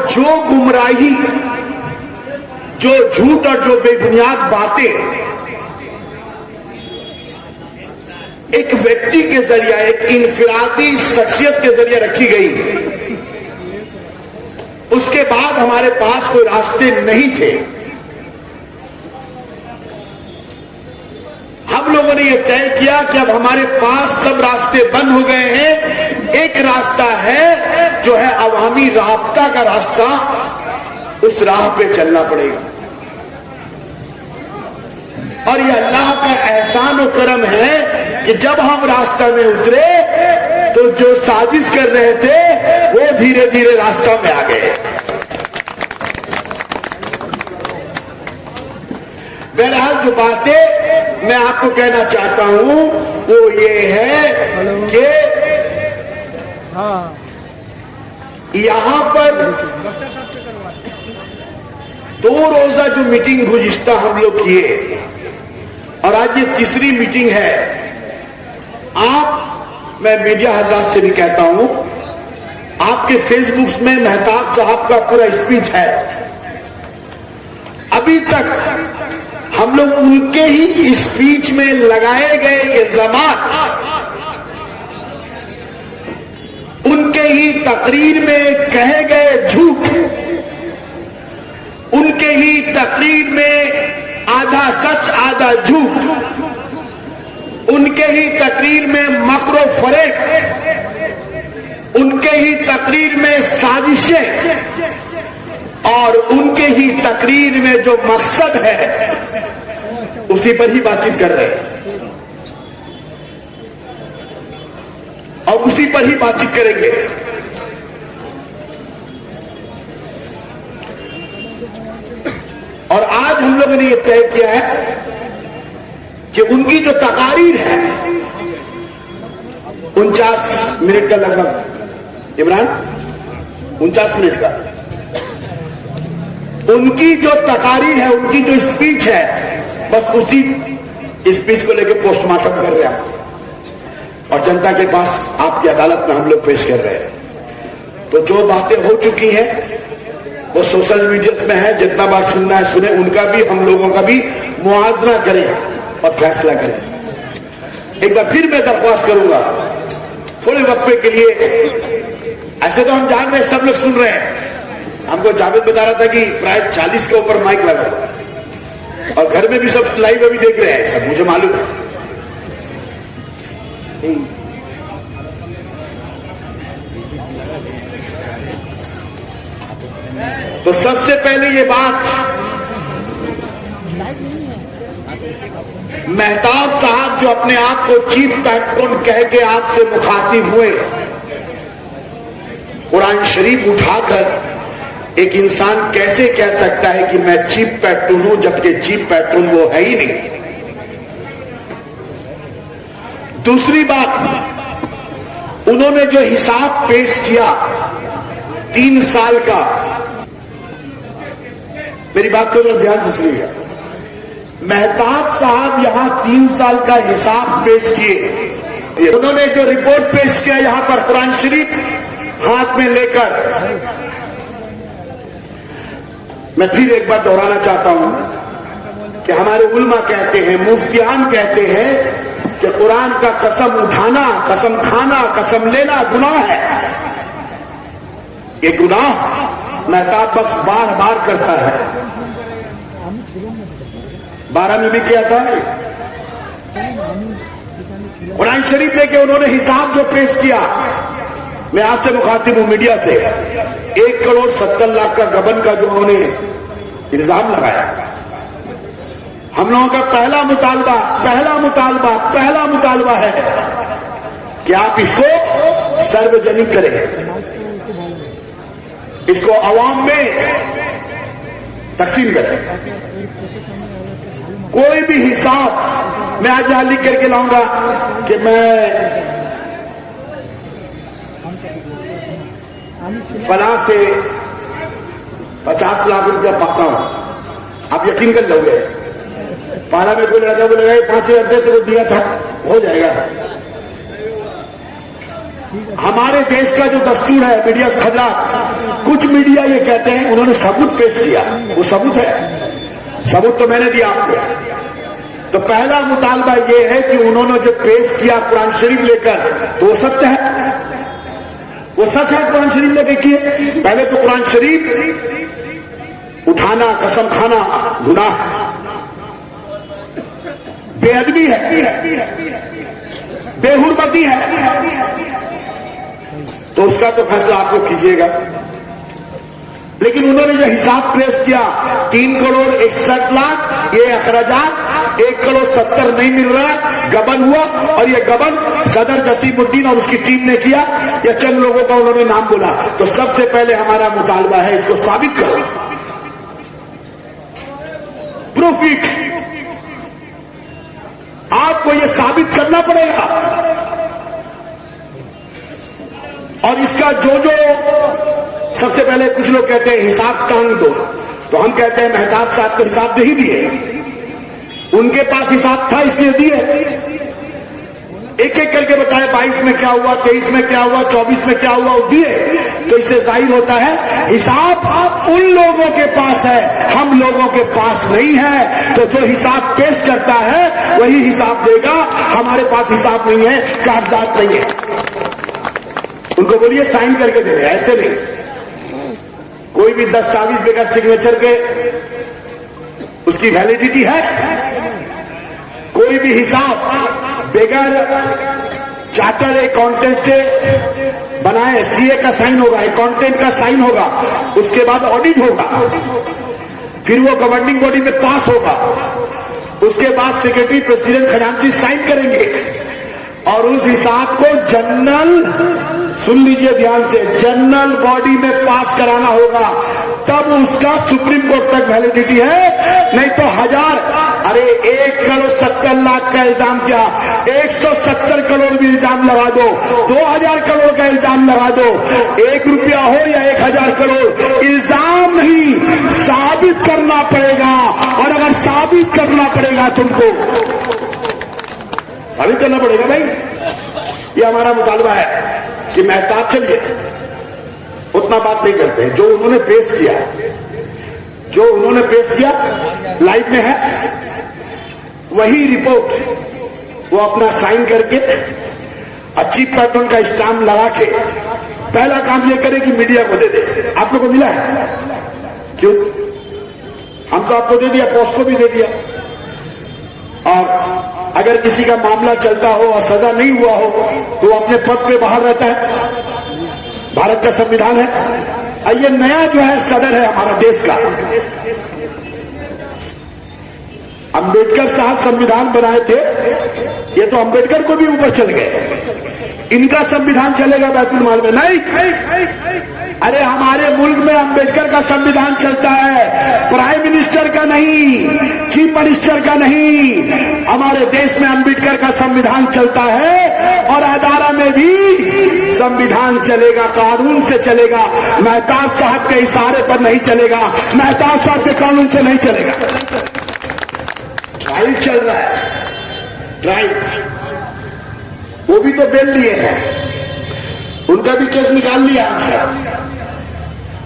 जो गुमराही, जो झूठ और जो बेबुनियाद बातें एक व्यक्ति के जरिए, एक इनफिरादी शख्सियत के जरिए रखी गई, उसके बाद हमारे पास कोई रास्ते नहीं थे। हम लोगों ने यह तय किया कि अब हमारे पास सब रास्ते बंद हो गए हैं, एक रास्ता है जो है अवामी राब्ता का रास्ता, उस राह पे चलना पड़ेगा। और ये अल्लाह का एहसान और करम है कि जब हम रास्ता में उतरे तो जो साजिश कर रहे थे वो धीरे धीरे रास्ता में आ गए। बहरहाल जो बातें मैं आपको कहना चाहता हूं वो ये है कि यहां पर 2 रोजा जो मीटिंग गुज़िश्ता हम लोग किए और आज ये तीसरी मीटिंग है। मैं मीडिया हजरात से भी कहता हूं, आपके फेसबुक में मेहताब साहब का पूरा स्पीच है। अभी तक हम लोग उनके ही स्पीच में लगाए गए इल्जामात, उनके ही तकरीर में कहे गए झूठ, उनके ही तकरीर में आधा सच आधा झूठ, उनके ही तकरीर में मकरो फरेब, उनके ही तकरीर में साजिशें और उनके ही तकरीर में जो मकसद है उसी पर ही बातचीत कर रहे हैं और उसी पर ही बातचीत करेंगे। और आज हम लोगों ने यह तय किया है कि उनकी जो तकारीर है 49 मिनट का लगभग, इमरान 49 मिनट का, उनकी जो तकारीर है, उनकी जो स्पीच है, बस उसी स्पीच को लेकर पोस्टमार्टम कर रहे हैं और जनता के पास आपकी अदालत में हम लोग पेश कर रहे हैं। तो जो बातें हो चुकी हैं वो सोशल मीडिया में है, जितना बार सुनना है सुने, उनका भी हम लोगों का भी मुआवजा करें और फैसला करें। एक बार फिर मैं दरख्वास्त करूंगा थोड़े वक्फे के लिए, ऐसे तो हम जान रहे सब लोग सुन रहे हैं, हमको जावेद बता रहा था कि प्राय 40 के ऊपर माइक लगा और घर में भी सब लाइव अभी देख रहे हैं, सब मुझे मालूम है। तो सबसे पहले ये बात मेहताब साहब जो अपने आप को चीफ पैट्रन कह के आपसे मुखातिब हुए, कुरान शरीफ उठाकर एक इंसान कैसे कह सकता है कि मैं चीफ पैट्रन हूं, जबकि चीफ पैट्रन वो है ही नहीं। दूसरी बात, उन्होंने जो हिसाब पेश किया 3 साल का, मेरी बात को तो ध्यान से सुनिएगा, मेहताब साहब यहां 3 साल का हिसाब पेश किए। उन्होंने जो रिपोर्ट पेश किया यहां पर कुरान शरीफ हाथ में लेकर, मैं फिर एक बार दोहराना चाहता हूं कि हमारे उल्मा कहते हैं, मुफ्तियान कहते हैं कि कुरान का कसम उठाना, कसम खाना, कसम लेना गुनाह है। ये गुनाह मेहताब बख्श बार बार करता है। 12 में भी किया था। कुरान शरीफ लेके उन्होंने हिसाब जो पेश किया, मैं आपसे मुखातिब हूं मीडिया से, 1 करोड़ 70 लाख का गबन का जो उन्होंने इल्जाम लगाया। हम लोगों का पहला मुतालबा है कि आप इसको सार्वजनिक करें, इसको अवाम में तकसीम करें। कोई भी हिसाब मैं आज यहां लिख करके लाऊंगा कि मैं फला से 50 लाख रुपया पाता हूं, आप यकीन कर लोगे। पाला में कोई लड़का को लगाए 5,000 रुपये तो दिया था, हो जाएगा। हमारे देश का जो दस्तूर है मीडिया से खतरा, कुछ मीडिया ये कहते हैं उन्होंने सबूत पेश किया, वो सबूत है, सबूत तो मैंने दिया आपको। तो पहला मुतालबा ये है कि उन्होंने जो पेश किया कुरान शरीफ लेकर, तो वो सत्य है, वो सच है कुरान शरीफ लेकर किए। पहले तो कुरान शरीफ उठाना, कसम खाना गुनाह, बेअदबी है, बेहुरमती है, तो उसका तो फैसला आप लोग कीजिएगा। लेकिन उन्होंने जो हिसाब पेश किया 3,61,00,000 ये अखराजात, 1,70,00,000 नहीं मिल रहा, गबन हुआ। और ये गबन सदर जसीमुद्दीन और उसकी टीम ने किया, या चंद लोगों का उन्होंने नाम बोला। तो सबसे पहले हमारा मुतालबा है इसको साबित करो, प्रूफ इट। आपको ये साबित करना पड़ेगा। और इसका जो सबसे पहले कुछ लोग कहते हैं हिसाब टांग दो, तो हम कहते हैं मेहताब साहब को हिसाब दे ही दिए, उनके पास हिसाब था इसलिए दिए। एक एक करके बताए 22 में क्या हुआ, 23 में क्या हुआ, 24 में क्या हुआ, वो दिए। तो इससे जाहिर होता है हिसाब उन लोगों के पास है, हम लोगों के पास नहीं है। तो जो हिसाब पेश करता है वही हिसाब देगा, हमारे पास हिसाब नहीं है, कागजात नहीं है। उनको बोलिए साइन करके दे, ऐसे नहीं। कोई भी दस्तावेज बगैर सिग्नेचर के उसकी वैलिडिटी है? कोई भी हिसाब बगैर चार्टर अकाउंटेंट से बनाए, सीए का साइन होगा, अकाउंटेंट का साइन होगा, उसके बाद ऑडिट होगा, फिर वो गवर्निंग बॉडी में पास होगा, उसके बाद सेक्रेटरी, प्रेसिडेंट, खजांची साइन करेंगे और उस हिसाब को जनरल, सुन लीजिए ध्यान से, जनरल बॉडी में पास कराना होगा, तब उसका सुप्रीम कोर्ट तक वैलिडिटी है। नहीं तो 1,70,00,000 का इल्जाम क्या, 170 करोड़ भी इल्जाम लगा दो, 2,000 करोड़ का इल्जाम लगा दो, 1 रुपया हो या 1,000 करोड़, इल्जाम नहीं, साबित करना पड़ेगा। और अगर साबित करना पड़ेगा तुमको, साबित करना पड़ेगा भाई। ये हमारा मुतालबा है कि मेहताब चलिए, उतना बात नहीं करते। जो उन्होंने पेश किया, जो उन्होंने पेश किया लाइव में है, वही रिपोर्ट वो अपना साइन करके अच्छी पैटर्न का स्टाम्प लगा के पहला काम ये करे कि मीडिया को दे दे। आप लोगों को मिला है? क्यों? हम तो आपको दे दिया, पोस्ट को भी दे दिया। और अगर किसी का मामला चलता हो और सजा नहीं हुआ हो तो अपने पद पे बाहर रहता है। भारत का संविधान है। ये नया जो है सदर है हमारा देश का, अंबेडकर साहब संविधान बनाए थे, ये तो अंबेडकर को भी ऊपर चल गए। इनका संविधान चलेगा बैतुल माल में? नहीं। अरे हमारे मुल्क में अंबेडकर का संविधान चलता है, प्राइम मिनिस्टर का नहीं, चीफ मिनिस्टर का नहीं। हमारे देश में अंबेडकर का संविधान चलता है और अदारा में भी संविधान चलेगा, कानून से चलेगा। मेहताब साहब के इशारे पर नहीं चलेगा, मेहताब साहब के कानून से नहीं चलेगा। ट्रायल चल रहा है, ट्रायल, वो भी तो बेल लिए हैं, उनका भी केस निकाल लिया हमसे,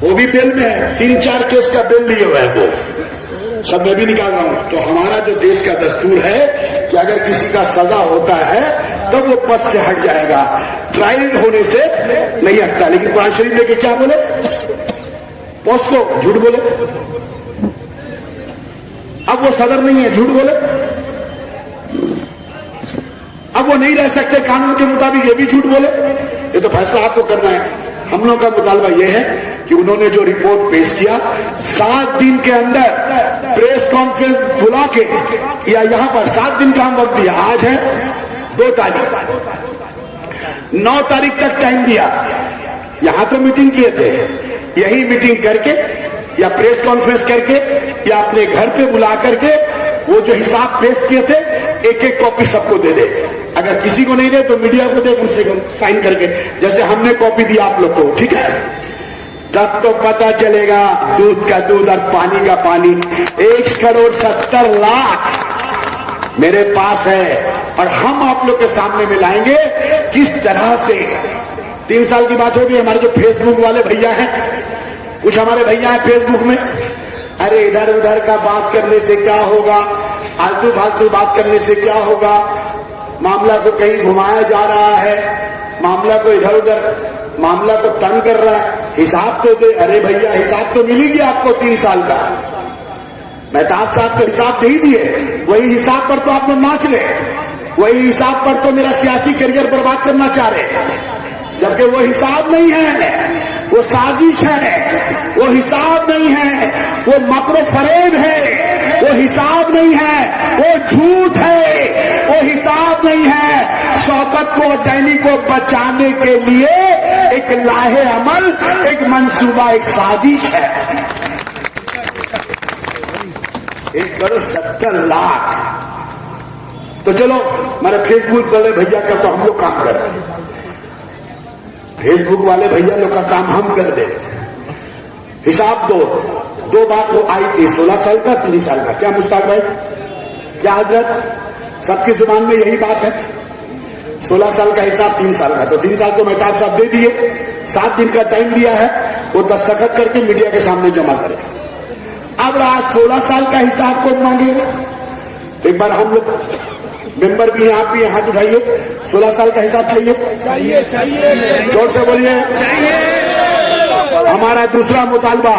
वो भी बेल में है। 3-4 केस का बेल लिए हुए हैं, वो सब मैं भी निकाल रहा हूं। तो हमारा जो देश का दस्तूर है कि अगर किसी का सजा होता है तब वो पद से हट जाएगा, ट्रायल होने से नहीं हटता। लेकिन कुरान शरीफ लेके क्या बोले? पोस्ट को झूठ बोले। अब वो सदर नहीं है, झूठ बोले। अब वो नहीं रह सकते कानून के मुताबिक, ये भी झूठ बोले। ये तो फैसला आपको करना है। हम लोग का मुतालबा ये है कि उन्होंने जो रिपोर्ट पेश किया, 7 दिन के अंदर प्रेस कॉन्फ्रेंस बुला के, या यहां पर 7 दिन का हम वक्त दिया। आज है 2 तारीख, 9 तारीख तक टाइम दिया। यहां तो मीटिंग किए थे, यही मीटिंग करके या प्रेस कॉन्फ्रेंस करके या अपने घर पे बुला करके वो जो हिसाब पेश किए थे, एक कॉपी सबको दे दे। अगर किसी को नहीं दे तो मीडिया को दे, उनसे साइन करके, जैसे हमने कॉपी दी आप लोग को, ठीक है? तब तो पता चलेगा दूध का दूध और पानी का पानी। 1,70,00,000 मेरे पास है और हम आप लोग के सामने में लाएंगे किस तरह से 3 साल की बात होगी। हमारे जो फेसबुक वाले भैया हैं, कुछ हमारे भैया हैं फेसबुक में, अरे इधर उधर का बात करने से क्या होगा, आलतू फालतू बात करने से क्या होगा, मामला को कहीं घुमाया जा रहा है, मामला को इधर उधर, मामला को टर्न कर रहा है, हिसाब तो दे। अरे भैया हिसाब तो मिलेगी आपको 3 साल का। मेहताब साहब तो हिसाब दे ही दिए, वही हिसाब पर तो आप लोग नाच रहे, वही हिसाब पर तो मेरा सियासी करियर बर्बाद करना चाह रहे, जबकि वो हिसाब नहीं है, वो साजिश है, वो हिसाब नहीं है, वो मकरो फरेब है, वो हिसाब नहीं है, वो झूठ है, वो हिसाब नहीं है। शौकत को, डैनी को बचाने के लिए एक लाहे अमल, एक मंसूबा, एक साजिश है। 1,70,00,000। तो चलो मेरे फेसबुक वाले भैया का तो हम लोग काम कर रहे हैं, फेसबुक वाले भैया लोग का काम हम कर दे। हिसाब दो बात हो आई थी, 16 साल का 3 साल का। क्या मुश्ताक भाई, क्या हजरत, सबकी जुबान में यही बात है। 16 साल का हिसाब 3 साल का, तो 3 साल तो मेहताब साहब दे दिए, 7 दिन का टाइम दिया है, वो दस्तखत करके मीडिया के सामने जमा करे। अब आज 16 साल का हिसाब कौन मांगेगा? एक बार हम लोग मेंबर भी हैं, आप भी हाथ उठाइए, 16 साल का हिसाब चाहिए? चाहिए। जोर से बोलिए। हमारा दूसरा मुतालबा,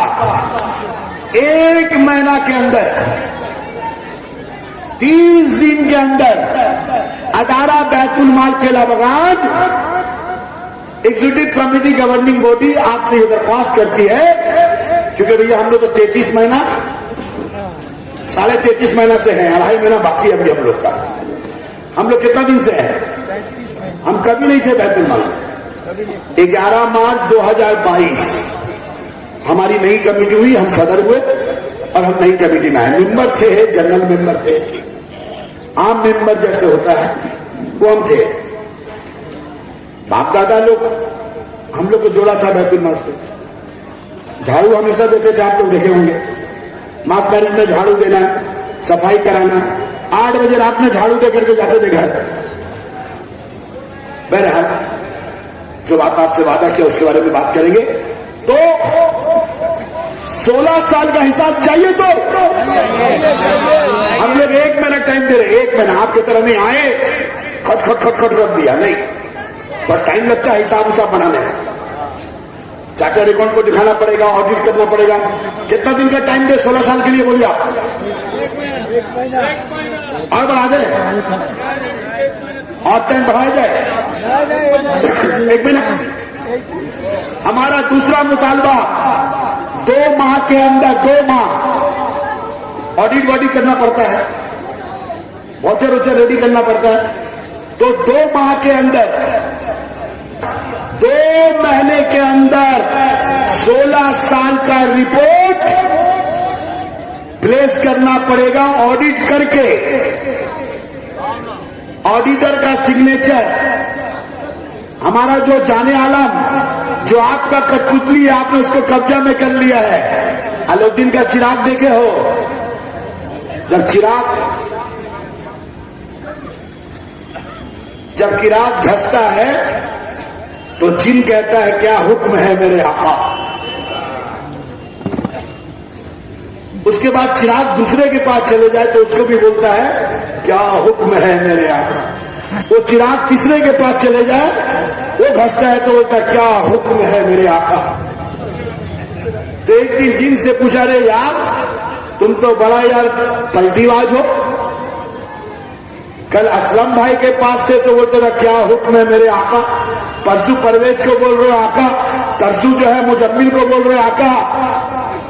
1 महीना के अंदर, 30 दिन के अंदर अदारा बैतुल माल के बगान एग्जीक्यूटिव कमेटी गवर्निंग बॉडी आपसे ये दरख्वास्त करती है, क्योंकि भैया हम लोग तो 33 महीना, 33.5 महीना से हैं, 2.5 महीना बाकी है अभी हम लोग का। हम लोग कितना दिन से हैं? हम कभी नहीं थे बैतुल माल। 11 मार्च 2022 हमारी नई कमेटी हुई, हम सदर हुए और हम नई कमेटी में आए। मेंबर थे, जनरल मेंबर थे, आम मेंबर जैसे होता है वो हम थे। बाप दादा लोग हम लोग को जोड़ा था बैतुल माल से। झाड़ू हमेशा देते थे, आप लोग देखे होंगे, मास मैरिज में झाड़ू देना, सफाई कराना, 8 बजे रात में झाड़ू दे करके जाते थे घर। बहरहाल जो बात आपसे वादा किया उसके बारे में बात करेंगे। तो 16 साल का हिसाब चाहिए, तो हम लोग 1 महीना टाइम दे रहे, 1 महीना। आपकी तरह नहीं आए खट खट खट खट रख दिया, नहीं, पर टाइम लगता है हिसाब उसाब बनाने में। चार्टर अकाउंट को दिखाना पड़ेगा, ऑडिट करना पड़ेगा। कितना दिन का टाइम दे 16 साल के लिए, बोलिए आप? 1 महीना और बढ़ा दे, और टाइम बढ़ाया जाए, 1 महीना। हमारा दूसरा मुतालबा, 2 माह के अंदर, 2 माह ऑडिट वॉडिट करना पड़ता है, वाचर वोचर रेडी करना पड़ता है। तो 2 माह के अंदर, 2 महीने के अंदर 16 साल का रिपोर्ट प्लेस करना पड़ेगा, ऑडिट करके, ऑडिटर का सिग्नेचर। हमारा जो जाने आलम, जो आपका कठपुतली है, आपने उसको कब्जा में कर लिया है। अलाउद्दीन का चिराग देखे हो? जब चिराग घसता है तो जिन कहता है क्या हुक्म है मेरे आका। उसके बाद चिराग दूसरे के पास चले जाए तो उसको भी बोलता है क्या हुक्म है मेरे आका। वो चिराग तीसरे के पास चले जाए, वो घसता है तो बोलता है क्या हुक्म है मेरे आका। तो एक दिन जिन से पूछा, रे यार तुम तो बड़ा यार पलटीबाज हो, कल असलम भाई के पास थे तो बोलते था क्या हुक्म है मेरे आका, परसों परवेज को बोल रहे हो आका, तरसू जो है मुजम्मिल को बोल रहे आका।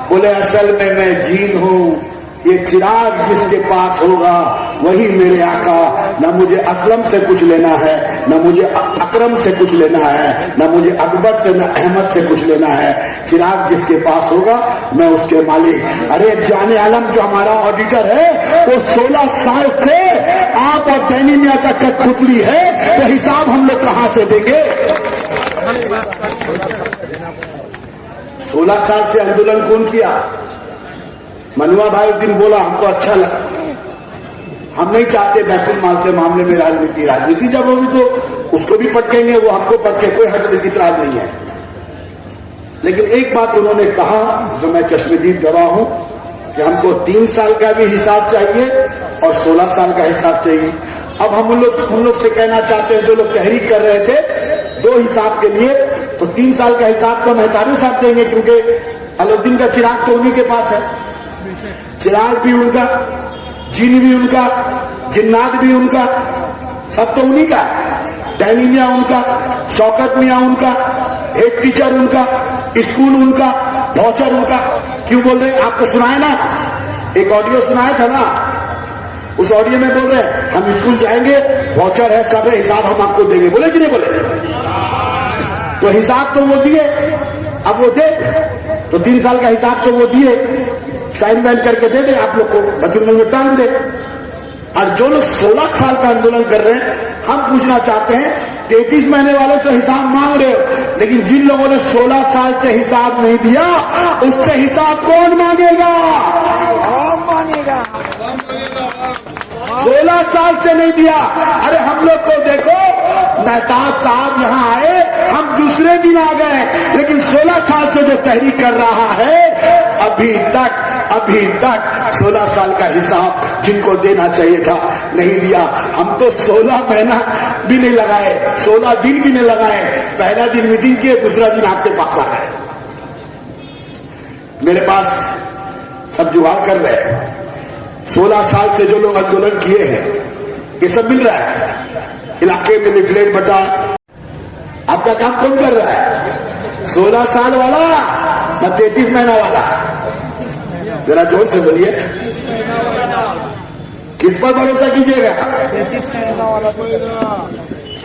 बोले असल में मैं जीन हूं, ये चिराग जिसके पास होगा वही मेरे आका। न मुझे असलम से कुछ लेना है, न मुझे अकरम से कुछ लेना है, न मुझे अकबर से, न अहमद से कुछ लेना है। चिराग जिसके पास होगा मैं उसके मालिक। अरे जाने आलम जो हमारा ऑडिटर है वो 16 साल से आप और दैनी मियां का कठपुतली है, तो हिसाब हम लोग कहां से देंगे? 16 साल से आंदोलन कौन किया? मनुआ भाई उस दिन बोला हमको अच्छा लगा, हम नहीं चाहते बैतुल माल के मामले में राजनीति। राजनीति जब होगी तो उसको भी पटकेंगे, वो हमको पटके, कोई हर्ज इतराज नहीं है। लेकिन एक बात उन्होंने कहा जो मैं चश्मदीद गवाह हूं कि हमको 3 साल का भी हिसाब चाहिए और 16 साल का हिसाब चाहिए। अब हम उन लोग से कहना चाहते हैं, जो लोग तहरीक कर रहे थे 2 हिसाब के लिए, तो 3 साल का हिसाब तो मेहताबी साहब देंगे, क्योंकि अलाउद्दीन का चिराग तो उन्हीं के पास है। चिराग भी उनका, जीन भी उनका, जिन्नात भी उनका, सब तो उन्हीं का। डैनी मियां उनका, शौकत मियां उनका, हेड टीचर उनका, स्कूल उनका, वाउचर उनका। क्यों बोल रहे हैं? आपको सुनाया ना, एक ऑडियो सुनाया था ना, उस ऑडियो में बोल रहे हैं हम स्कूल जाएंगे, वाउचर है, सब है, हिसाब हम आपको देंगे। बोले कि नहीं बोले? तो हिसाब तो वो दिए, अब वो दे, तो 3 साल का हिसाब तो वो दिए, साइन बैन करके दे दे, आप लोग को बचूल में टांग दे। और जो लोग 16 साल का आंदोलन कर रहे हैं, हम पूछना चाहते हैं, 33 महीने वालों से हिसाब मांग रहे हो, लेकिन जिन लोगों ने 16 साल से हिसाब नहीं दिया, उससे हिसाब कौन मांगेगा? हम मांगेगा। 16 साल से नहीं दिया। अरे हम लोग को देखो, मेहताब साहब यहां आए, हम दूसरे दिन आ गए, लेकिन 16 साल से जो तहरीक कर रहा है, अभी तक 16 साल का हिसाब जिनको देना चाहिए था नहीं दिया। हम तो 16 महीना भी नहीं लगाए, 16 दिन भी नहीं लगाए, पहला दिन मीटिंग किए, दूसरा दिन आपके पास आ गए। मेरे पास सब जुगाड़ कर रहे हैं। 16 साल से जो लोग आंदोलन किए हैं, ये सब मिल रहा है। इलाके में लिफलेट बटा, आपका काम कौन कर रहा है? 16 साल वाला ना 33 महीना वाला? जरा जोर से बोलिए, किस पर भरोसा कीजिएगा?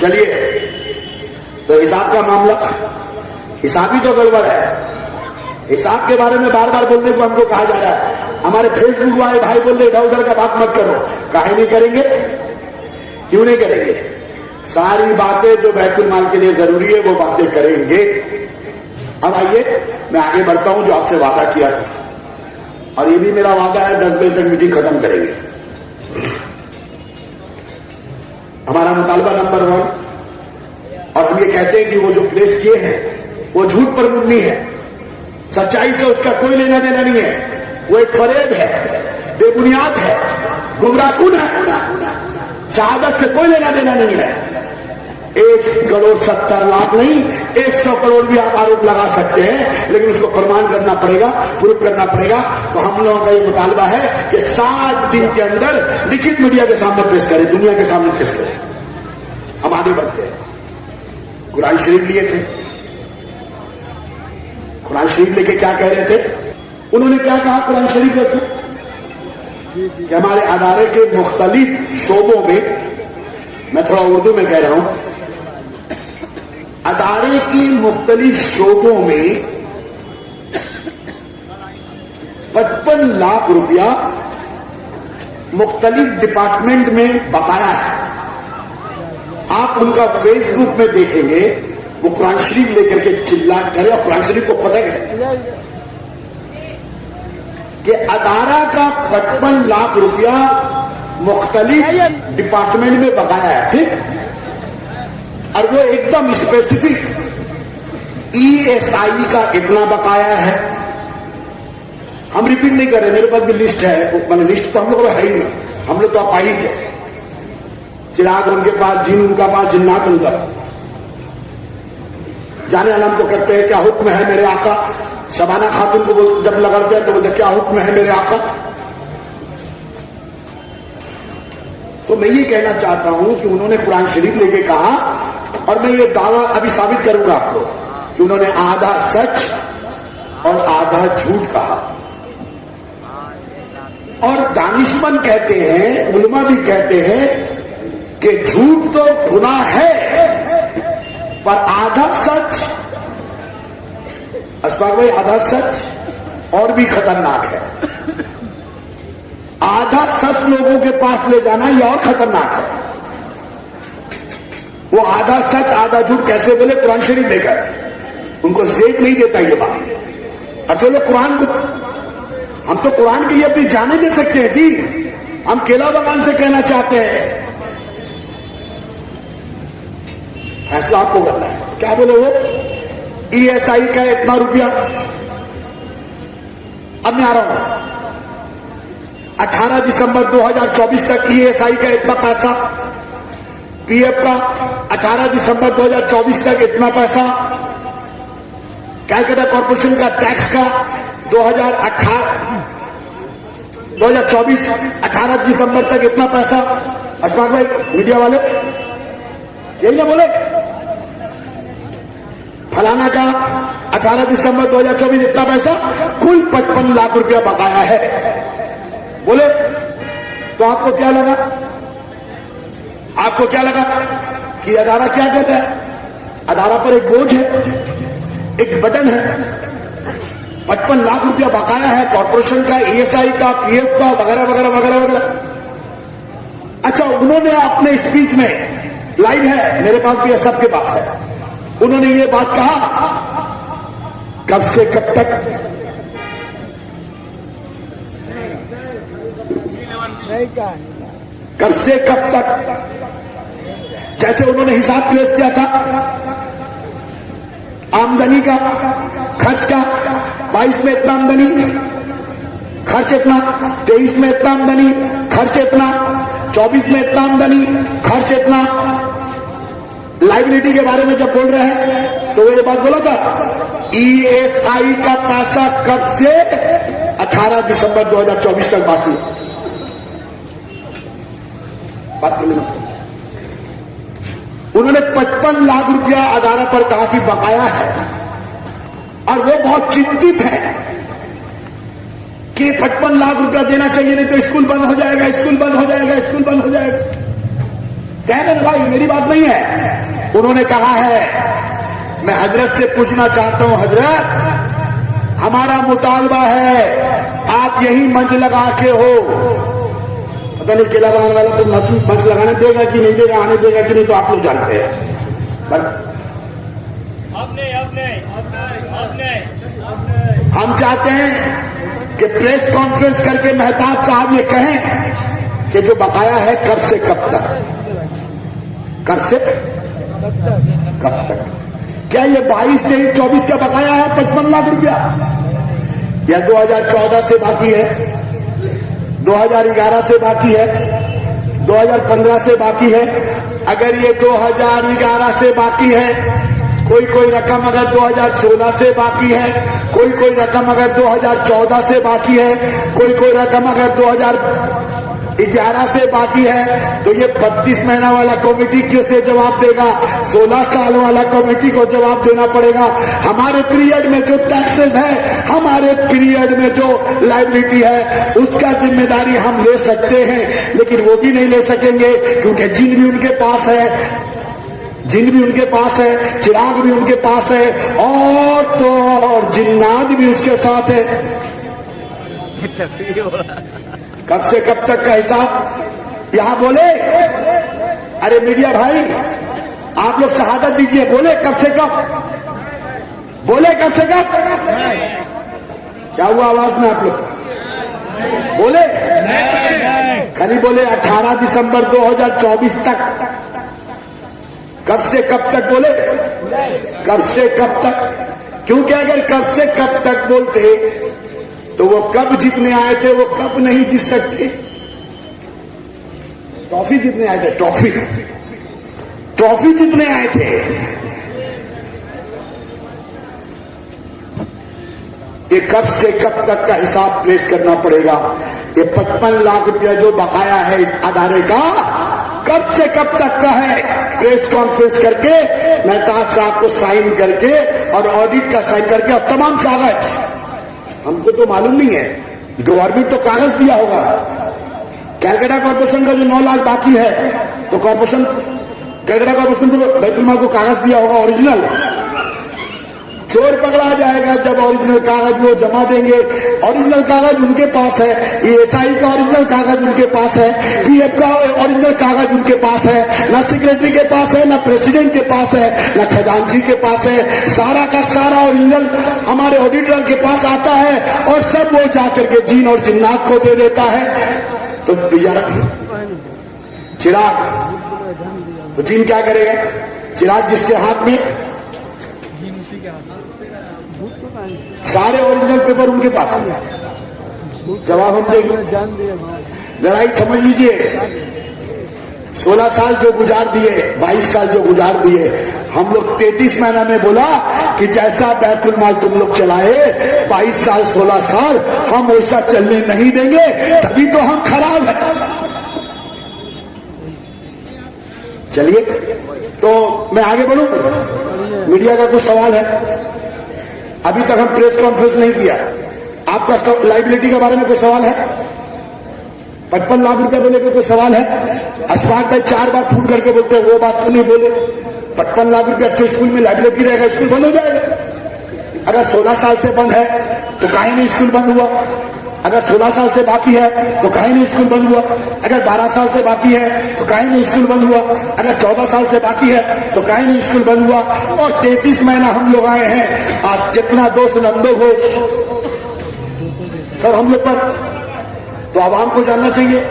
चलिए, तो हिसाब का मामला, हिसाब ही तो गड़बड़ है। हिसाब के बारे में बार बार बोलने को हमको कहा जा रहा है। हमारे फेसबुक वाले भाई बोल रहे इधर उधर का बात मत करो। काहे नहीं करेंगे? क्यों नहीं करेंगे? सारी बातें जो बैतुल माल के लिए जरूरी है वो बातें करेंगे। अब आइए, मैं आगे बढ़ता हूं, जो आपसे वादा किया था, और ये भी मेरा वादा है, 10 बजे तक मीटिंग खत्म करेंगे। हमारा मुतालबा नंबर 1, और हम ये कहते हैं कि वो जो प्रेस किए हैं वो झूठ पर मुबनी है, सच्चाई से उसका कोई लेना देना नहीं है। वो एक फरेब है, बेबुनियाद है, गुमराहकुन है, शहादत से कोई लेना देना नहीं है। 1,70,00,000 नहीं, 100 करोड़ भी आप आरोप लगा सकते हैं, लेकिन उसको प्रमाण करना पड़ेगा, प्रूफ करना पड़ेगा। तो हम लोगों का ये मुतालबा है कि 7 दिन के अंदर लिखित मीडिया के सामने पेश करें, दुनिया के सामने पेश करें। हम आगे बढ़ते हैं। कुरान शरीफ लिए थे, कुरान शरीफ लेके क्या कह रहे थे? उन्होंने क्या कहा कुरान शरीफ लेके? कि हमारे अदारे के मुख्तलिफ शोबों में, मैं थोड़ा उर्दू में कह रहा हूं, अदारे की मुख्तलिफ शोबों में 55 लाख रुपया मुख्तलिफ डिपार्टमेंट में बकाया है। आप उनका फेसबुक में देखेंगे, वो कुरान शरीफ लेकर के चिल्ला करे, और कुरान शरीफ को पता है कि अदारा का 55 लाख रुपया मुख्तलिफ डिपार्टमेंट में बकाया है, ठीक? और वो एकदम स्पेसिफिक ESI का इतना बकाया है। हम रिपीट नहीं कर रहे, मेरे पास भी लिस्ट है, मैंने लिस्ट तो हम लोग है ही नहीं, हम लोग तो अपाहिज है। चिराग उनके पास, जीन उनका पास, जिन्नात उनका। जाने आलम को करते हैं, क्या हुक्म है मेरे आका? शबाना खातून को जब लगड़ते हैं तो बोलते क्या हुक्म है मेरे आका? तो मैं ये कहना चाहता हूं कि उन्होंने कुरान शरीफ लेके कहा, और मैं ये दावा अभी साबित करूंगा आपको कि उन्होंने आधा सच और आधा झूठ कहा। और दानिशमंद कहते हैं, उलमा भी कहते हैं कि झूठ तो गुनाह है, पर आधा सच, अशफाक भाई, आधा सच और भी खतरनाक है। आधा सच लोगों के पास ले जाना ये और खतरनाक है। वो आधा सच आधा झूठ कैसे बोले? कुरान शरीफ देकर उनको जेब नहीं देता ये बात। और जो लोग कुरान को, हम तो कुरान के लिए अपनी जाने दे सकते हैं जी। हम केला बागान से कहना चाहते हैं फैसला आपको करना है। क्या बोले वो? ईएसआई का इतना रुपया, अब मैं आ रहा हूं, 18 दिसंबर 2024 तक ईएसआई का इतना पैसा, पीएफ का 18 दिसंबर 2024 तक इतना पैसा, कैलकाटा कॉर्पोरेशन का टैक्स का 2024 18 दिसंबर तक इतना पैसा। अशफाक भाई मीडिया वाले यही ना बोले, फलाना का 18 दिसंबर 2024 इतना पैसा, कुल 55 लाख रुपया बकाया है। बोले तो आपको क्या लगा? आपको क्या लगा कि अदारा क्या कहता है? अदारा पर एक बोझ है, एक बटन है, 55 लाख रुपया बकाया है कॉर्पोरेशन का, ईएसआई का, पीएफ का, वगैरह वगैरह वगैरह वगैरह। अच्छा, उन्होंने अपने स्पीच में, लाइव है मेरे पास भी है, सबके पास है, उन्होंने ये बात कहा, कब से कब तक? नहीं कहा। कब से कब तक? जैसे उन्होंने हिसाब पेश किया था आमदनी का, खर्च का, 22 में इतना आमदनी, खर्च इतना, 23 में इतना आमदनी, खर्च इतना, 24 में इतना आमदनी, खर्च इतना। लाइबिलिटी के बारे में जब बोल रहे हैं तो वो ये बात बोला था, ईएसआई का पैसा कब से? 18 दिसंबर 2024 तक बाकी है। बात कर लेना। उन्होंने 55 लाख रुपया अदारा पर कहा कि बकाया है, और वो बहुत चिंतित है कि 55 लाख रुपया देना चाहिए, नहीं तो स्कूल बंद हो जाएगा, स्कूल बंद हो जाएगा, स्कूल बंद हो जाएगा। कहने भाई मेरी बात नहीं है, उन्होंने कहा है। मैं हजरत से पूछना चाहता हूं, हजरत हमारा मुतालबा है, आप यही मंच लगा के हो, पता नहीं केला बनाने वाला तो मंच लगाने देगा कि नहीं देगा, आने देगा कि नहीं, तो आप लोग जानते हैं। पर हम चाहते हैं कि प्रेस कॉन्फ्रेंस करके मेहताब साहब ये कहें कि जो बकाया है कब से कब तक, कब से कब तक? क्या ये 22, 23, 24 का बकाया है 55 लाख रुपया, या 2014 से बाकी है, 2011 से बाकी है, 2015 से बाकी है? अगर ये 2011 से बाकी है, कोई रकम अगर 2016 से बाकी है, कोई रकम अगर 2014 से बाकी है, कोई रकम अगर 2011 से बाकी है, तो ये 32 महीना वाला कमेटी कैसे जवाब देगा? 16 साल वाला कमेटी को जवाब देना पड़ेगा। हमारे पीरियड में जो टैक्सेस है, हमारे पीरियड में जो लायबिलिटी है, उसका जिम्मेदारी हम ले सकते हैं, लेकिन वो भी नहीं ले सकेंगे, क्योंकि जिन भी उनके पास है, जिन भी उनके पास है, चिराग भी उनके पास है, और तो और जिन्नात भी उसके साथ है। कब से कब तक का हिसाब यहां बोले? अरे मीडिया भाई, आप लोग शहादत दीजिए, बोले कब से कब? बोले कब से कब? क्या हुआ आवाज में आप लोग? बोले खाली बोले 18 दिसंबर 2024 तक। कब से कब तक बोले? कब से कब तक? क्योंकि अगर कब से कब तक बोलते तो वो कब जीतने आए थे, वो कब नहीं जीत सकते। ट्रॉफी जीतने आए थे, ट्रॉफी जीतने आए थे। ये कब से कब तक का हिसाब पेश करना पड़ेगा। ये 55 लाख रुपया जो बकाया है इस अदारे का, कब से कब तक का है? प्रेस कॉन्फ्रेंस करके मेहताब साहब को साइन करके और ऑडिट का साइन करके और तमाम कागज, हमको तो मालूम नहीं है, गवर्नमेंट तो कागज दिया होगा। कैलकाटा कॉर्पोरेशन का जो 9 लाख बाकी है, तो कॉर्पोरेशन, कैलकाटा कॉर्पोरेशन तो बैतुल को कागज दिया होगा ओरिजिनल। चोर पकड़ा जाएगा जब ओरिजिनल कागज वो जमा देंगे। ओरिजिनल कागज उनके पास है, ईएसआई का ओरिजिनल कागज उनके पास है, पीएफ का ओरिजिनल कागज उनके पास है, ना सेक्रेटरी के पास है, ना प्रेसिडेंट के पास है, ना खजांची के पास है। सारा का सारा ओरिजिनल हमारे ऑडिटर के पास आता है, और सब वो जाकर के जीन और जिन्नात को दे देता है। तो यार चिराग, तो जीन क्या करेगा? चिराग जिसके हाथ में, सारे ओरिजिनल पेपर उनके पास है। जवाब हम देंगे। लड़ाई समझ लीजिए, 16 साल जो गुजार दिए, 22 साल जो गुजार दिए, हम लोग 33 महीना में बोला कि जैसा बैतुल माल तुम लोग चलाए 22 साल 16 साल हम वैसा चलने नहीं देंगे, तभी तो हम खराब है। चलिए, तो मैं आगे बढ़ूं। मीडिया का कुछ सवाल है? अभी तक हम प्रेस कॉन्फ्रेंस नहीं किया। आपका लाइबिलिटी के बारे में कोई सवाल है? 55 लाख रुपए को लेकर कोई सवाल है? अशफाक भाई 4 बार फोन करके बोलते हैं वो बात तो नहीं बोले। 55 लाख रुपया अच्छे स्कूल में लाइबिलिटी रहेगा, स्कूल बंद हो जाएगा। अगर 16 साल से बंद है तो काहे नहीं स्कूल बंद हुआ? अगर 16 साल से बाकी है तो काहे नहीं स्कूल बंद हुआ? अगर 12 साल से बाकी है तो काहे नहीं स्कूल बंद हुआ? अगर 14 साल से बाकी है तो काहे नहीं स्कूल बंद हुआ? और 33 महीना हम लोग आए हैं। आज जितना दोस्त नंदो घोष सर हम लोग पर, तो आवाम को जानना चाहिए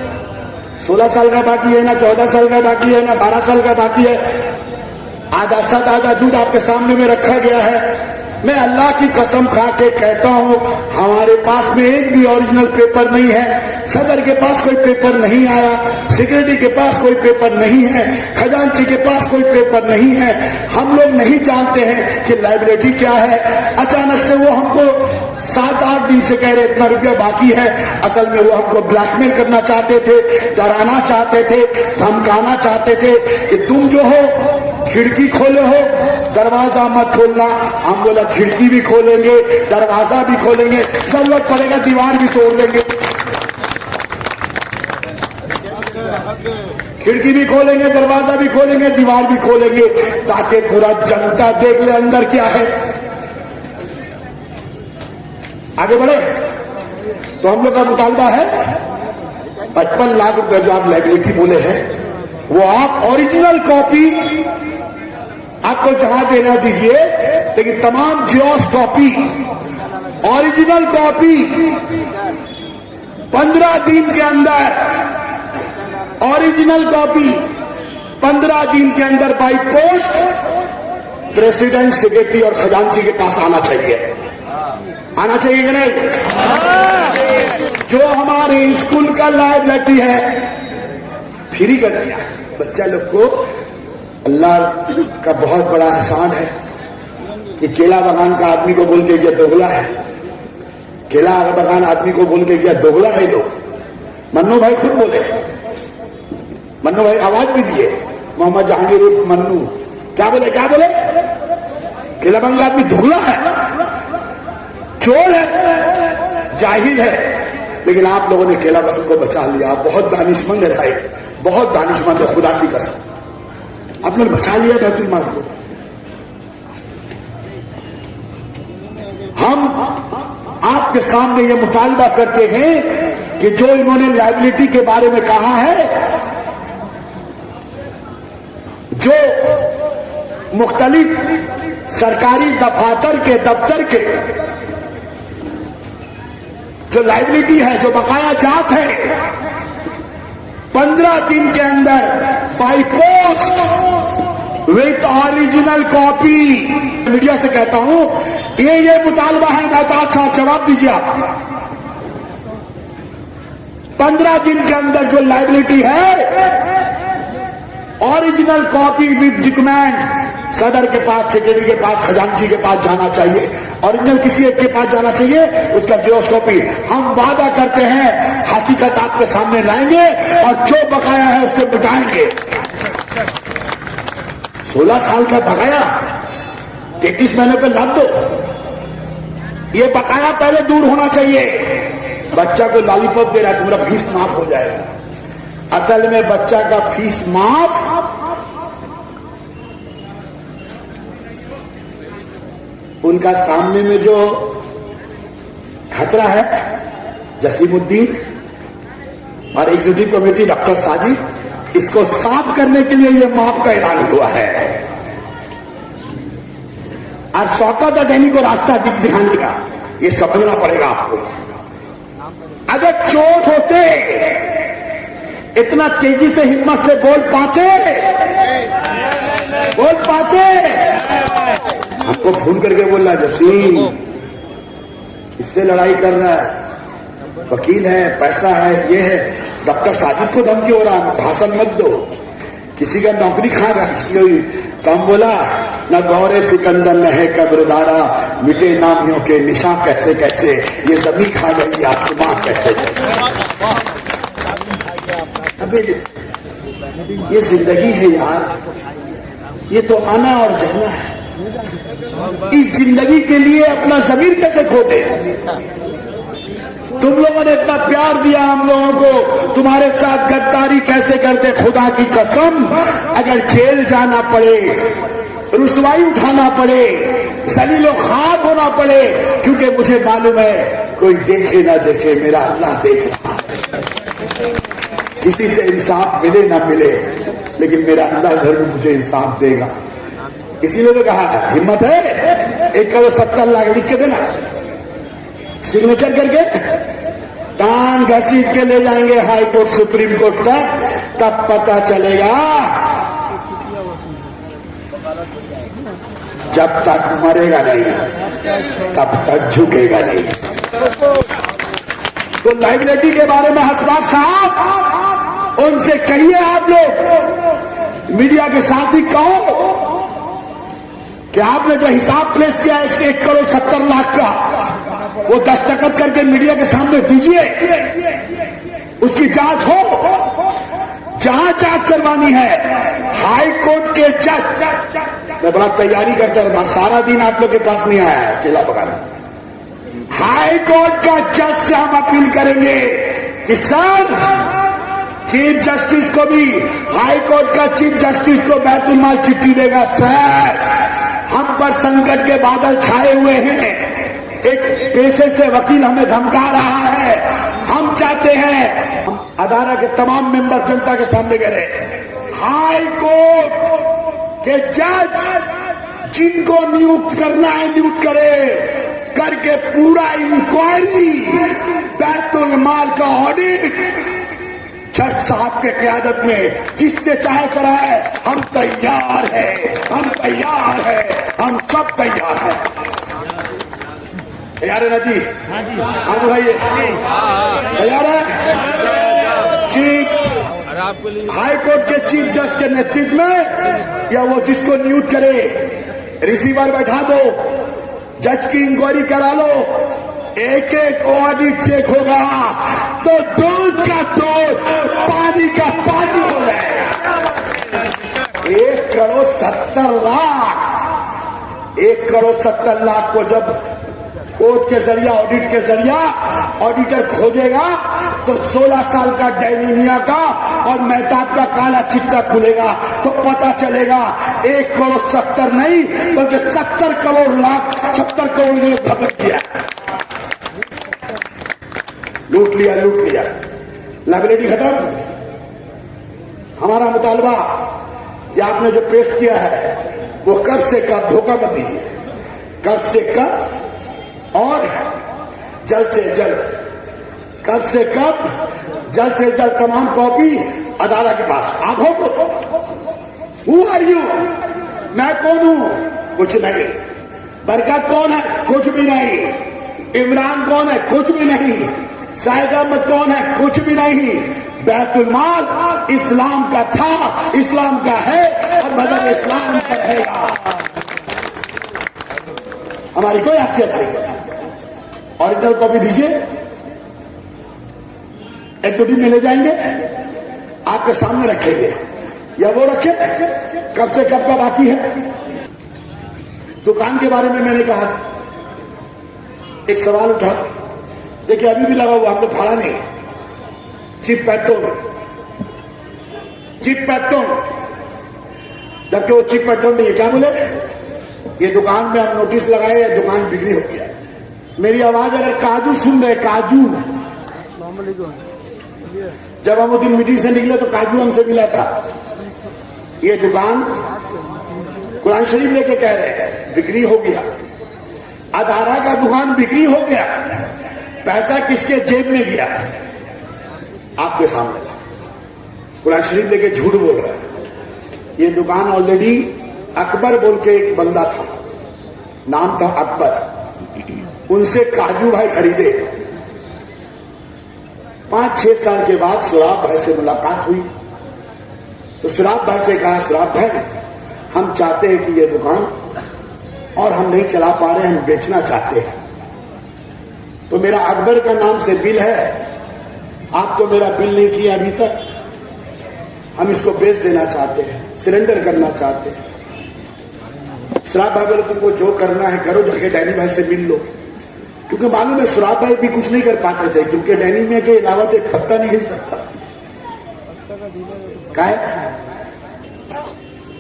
16 साल का बाकी है ना 14 साल का बाकी है ना 12 साल का बाकी है। आधा सच आधा झूठ आपके सामने में रखा गया है। मैं अल्लाह की कसम खा के कहता हूं, हमारे पास में एक भी ओरिजिनल पेपर नहीं है। सदर के पास कोई पेपर नहीं आया, सेक्रेटरी के पास कोई पेपर नहीं है, खजांची के पास कोई पेपर नहीं है। हम लोग नहीं जानते हैं कि लाइबिलिटी क्या है। अचानक से वो हमको 7-8 दिन से कह रहे इतना रुपया बाकी है। असल में वो हमको ब्लैकमेल करना चाहते थे, डराना चाहते थे, धमकाना चाहते थे कि तुम जो हो खिड़की खोले हो, दरवाजा मत खोलना। हम बोला खिड़की भी खोलेंगे, दरवाजा भी खोलेंगे, जरूरत पड़ेगा दीवार भी तोड़ देंगे। खिड़की भी खोलेंगे, दरवाजा भी खोलेंगे, दीवार भी खोलेंगे, ताकि पूरा जनता देख ले अंदर क्या है। आगे बढ़े तो हम लोग का मुतालबा है 55 लाख रुपए जो आप लाइबिलिटी बोले हैं वो आप ओरिजिनल कॉपी आपको जहां देना दीजिए, लेकिन तमाम जेरॉक्स कॉपी, ओरिजिनल कॉपी 15 दिन के अंदर, ओरिजिनल कॉपी 15 दिन के अंदर बाई पोस्ट प्रेसिडेंट, सेक्रेटरी और खजांची के पास आना चाहिए। आना चाहिए कि नहीं? जो हमारे स्कूल का लाइबिलिटी है फ्री कर दिया बच्चा लोग को। अल्लाह का बहुत बड़ा एहसान है कि केला बागान का आदमी को बोल के गया दोगला है, केला बागान आदमी को बोल के गया दोगला है लोग। मन्नू भाई खुद बोले, मन्नू भाई आवाज भी दिए, मोहम्मद जहांगीर उर्फ मन्नू क्या बोले, क्या बोले? केला बागान का आदमी दोगला है, चोर है, जाहिल है। लेकिन आप लोगों ने केला बागान को बचा लिया। आप बहुत दानिशमंद है भाई, बहुत दानिशमंद है, खुदा की कसम आपने बचा लिया बैतुल माल को। हम आपके सामने ये मुतालबा करते हैं कि जो इन्होंने लाइबिलिटी के बारे में कहा है, जो मुख्तलिफ सरकारी दफातर के दफ्तर के जो लाइबिलिटी है, जो बकाया जात है, 15 दिन के अंदर by post with original copy. Media से कहता हूं ये मुतालबा है, मेहताब साहब जवाब दीजिए आप। 15 दिन के अंदर जो लाइबिलिटी है, ओरिजिनल कॉपी विद डॉक्यूमेंट सदर के पास, सेक्रेटरी के पास, खजांची के पास जाना चाहिए। ओरिजिनल किसी एक के पास जाना चाहिए, उसका जेरॉक्स कॉपी। हम वादा करते हैं हकीकत आपके सामने लाएंगे और जो बकाया है उसको मिटाएंगे। 16 साल का बकाया 33 महीने पे लाद दो। ये बकाया पहले दूर होना चाहिए। बच्चा को लॉलीपॉप दे रहा है, तुम्हारा फीस माफ हो जाएगा। असल में बच्चा का फीस माफ उनका सामने में जो खतरा है, जसीमुद्दीन और एग्जीक्यूटिव कमेटी डॉक्टर साजिद, इसको साफ करने के लिए यह माफ का ऐलान हुआ है। और शौकत अदनी को रास्ता दिखाने का ये समझना पड़ेगा आपको। अगर चोर होते इतना तेजी से हिम्मत से बोल पाते बोल पाते? हमको फोन करके बोल रहा जसीम इससे लड़ाई कर रहा है, वकील है, पैसा है, ये है। डॉक्टर साजिद को धमकी हो रहा, भाषण मत दो, किसी का नौकरी खा रहा। तो हम बोला न गौरे सिकंदर न है कब्रदारा, मिटे नामियों के निशान कैसे कैसे, ये जमीन खा गई आसमां कैसे कैसे। अबे ये जिंदगी है यार, ये तो आना और जाना है। इस जिंदगी के लिए अपना जमीर कैसे खोते? तुम लोगों ने इतना प्यार दिया हम लोगों को, तुम्हारे साथ गद्दारी कैसे करते? खुदा की कसम, अगर जेल जाना पड़े, रुसवाई उठाना पड़े, जलीलो खाक होना पड़े, क्योंकि मुझे मालूम है कोई देखे ना देखे मेरा अल्लाह देख रहा है। किसी से इंसाफ मिले ना मिले, लेकिन मेरा अल्लाह जरूर मुझे इंसाफ देगा। इसीलिए तो कहा हिम्मत है 1,70,00,000 लिख के देना, सिग्नेचर करके कान घसीट के ले जाएंगे हाई कोर्ट सुप्रीम कोर्ट तक, तब पता चलेगा। जब तक मरेगा नहीं तब तक झुकेगा नहीं। तो लाइब्रेरी के बारे में हसबाग साहब उनसे कहिए, आप लोग मीडिया के साथ ही कहो कि आपने जो हिसाब पेश किया 1,70,00,000 का, वो दस्तखत करके मीडिया के सामने दीजिए, उसकी जांच हो। जहां जांच करवानी है हाई कोर्ट के जज, मैं बड़ा तैयारी करता रहा, सारा दिन आप लोग के पास नहीं आया है केला पकाना। हाई कोर्ट का जज से हम अपील करेंगे कि सर, चीफ जस्टिस को भी, हाई कोर्ट का चीफ जस्टिस को बैतुल माल चिट्ठी देगा, सर हम पर संकट के बादल छाए हुए हैं, एक पेशे से वकील हमें धमका रहा है, हम चाहते हैं हम अदालत के तमाम मेंबर जनता के सामने करें, हाई कोर्ट के जज जिनको नियुक्त करना है नियुक्त करे, करके पूरा इंक्वायरी, बैतुल माल का ऑडिट जज साहब के क़यादत में जिससे चाहे कराए, हम तैयार हैं, हम तैयार हैं, हम सब तैयार हैं। तैयार है ना जी? हाँ जी भाई, तैयार है? चीफ हाई कोर्ट के चीफ जज के नेतृत्व में, या वो जिसको नियुक्त करे, रिसीवर बैठा दो, जज की इंक्वायरी करा लो, एक एक ऑडिट चेक होगा तो दूध का दूध, पानी का पानी हो जाएगा। 1,70,00,000 1,70,00,000 को जब कोर्ट के जरिया, ऑडिट के जरिया ऑडिटर खोजेगा तो 16 साल का डायनीमिया का और मेहताब का काला चिट्ठा खुलेगा, तो पता चलेगा 1,70,00,000 नहीं बल्कि 70 करोड़ ने खपत किया, लूट लिया। लाइब्रेरी खत्म। हमारा मुतालबा ये आपने जो पेश किया है वो कब से कब, धोखा मत दीजिए, कब से कब और जल्द से जल्द, कब से कब जल्द से जल्द तमाम कॉपी अदालत के पास। आप हो तो हु आर यू, मैं कौन हूं? कुछ नहीं। बरकत कौन है? कुछ भी नहीं। इमरान कौन है? कुछ भी नहीं। साइद अहमद कौन है? कुछ भी नहीं। बैतुल माल इस्लाम का था, इस्लाम का है और मजहब इस्लाम का रहेगा। हमारी कोई हैसियत नहीं। ओरिजिनल कॉपी दीजिए, एचओडी में ले जाएंगे, आपके सामने रखेंगे, या वो रखे कब से कब का बाकी है। दुकान के बारे में मैंने कहा था, एक सवाल उठा, देखिए अभी भी लगा हुआ, हमने फाड़ा नहीं। चिप पेट्रोल, जबकि वो चिप पेट्रोल नहीं है। क्या बोले? ये दुकान में हम नोटिस लगाए, दुकान बिक्री हो गया। मेरी आवाज अगर काजू सुन रहे, काजू, जब हम वो दिन मीटिंग से निकले तो काजू हमसे मिला था। ये दुकान कुरान शरीफ लेके कह रहे हैं बिक्री हो गया, अदारा का दुकान बिक्री हो गया। पैसा किसके जेब में गया? आपके सामने। कुरान शरीफ लेके झूठ बोल रहा है। ये दुकान ऑलरेडी अकबर बोल के एक बंदा था, नाम था अकबर। उनसे काजू भाई खरीदे। 5-6 साल के बाद सुराब भाई से मुलाकात हुई तो सुराब भाई से कहा, सुराब भाई हम चाहते हैं कि ये दुकान और हम नहीं चला पा रहे, हम बेचना चाहते हैं। तो मेरा अकबर का नाम से बिल है, आप तो मेरा बिल नहीं किया अभी तक, हम इसको बेच देना चाहते हैं, सरेंडर करना चाहते हैं। सुराब भाई बोले तुमको जो करना है करो, जाके डैनी भाई से मिल लो। क्योंकि मालूम है सुराब भाई भी कुछ नहीं कर पाते थे, क्योंकि डैनी में के अलावा तो एक पत्ता नहीं हिल सकता। क्या है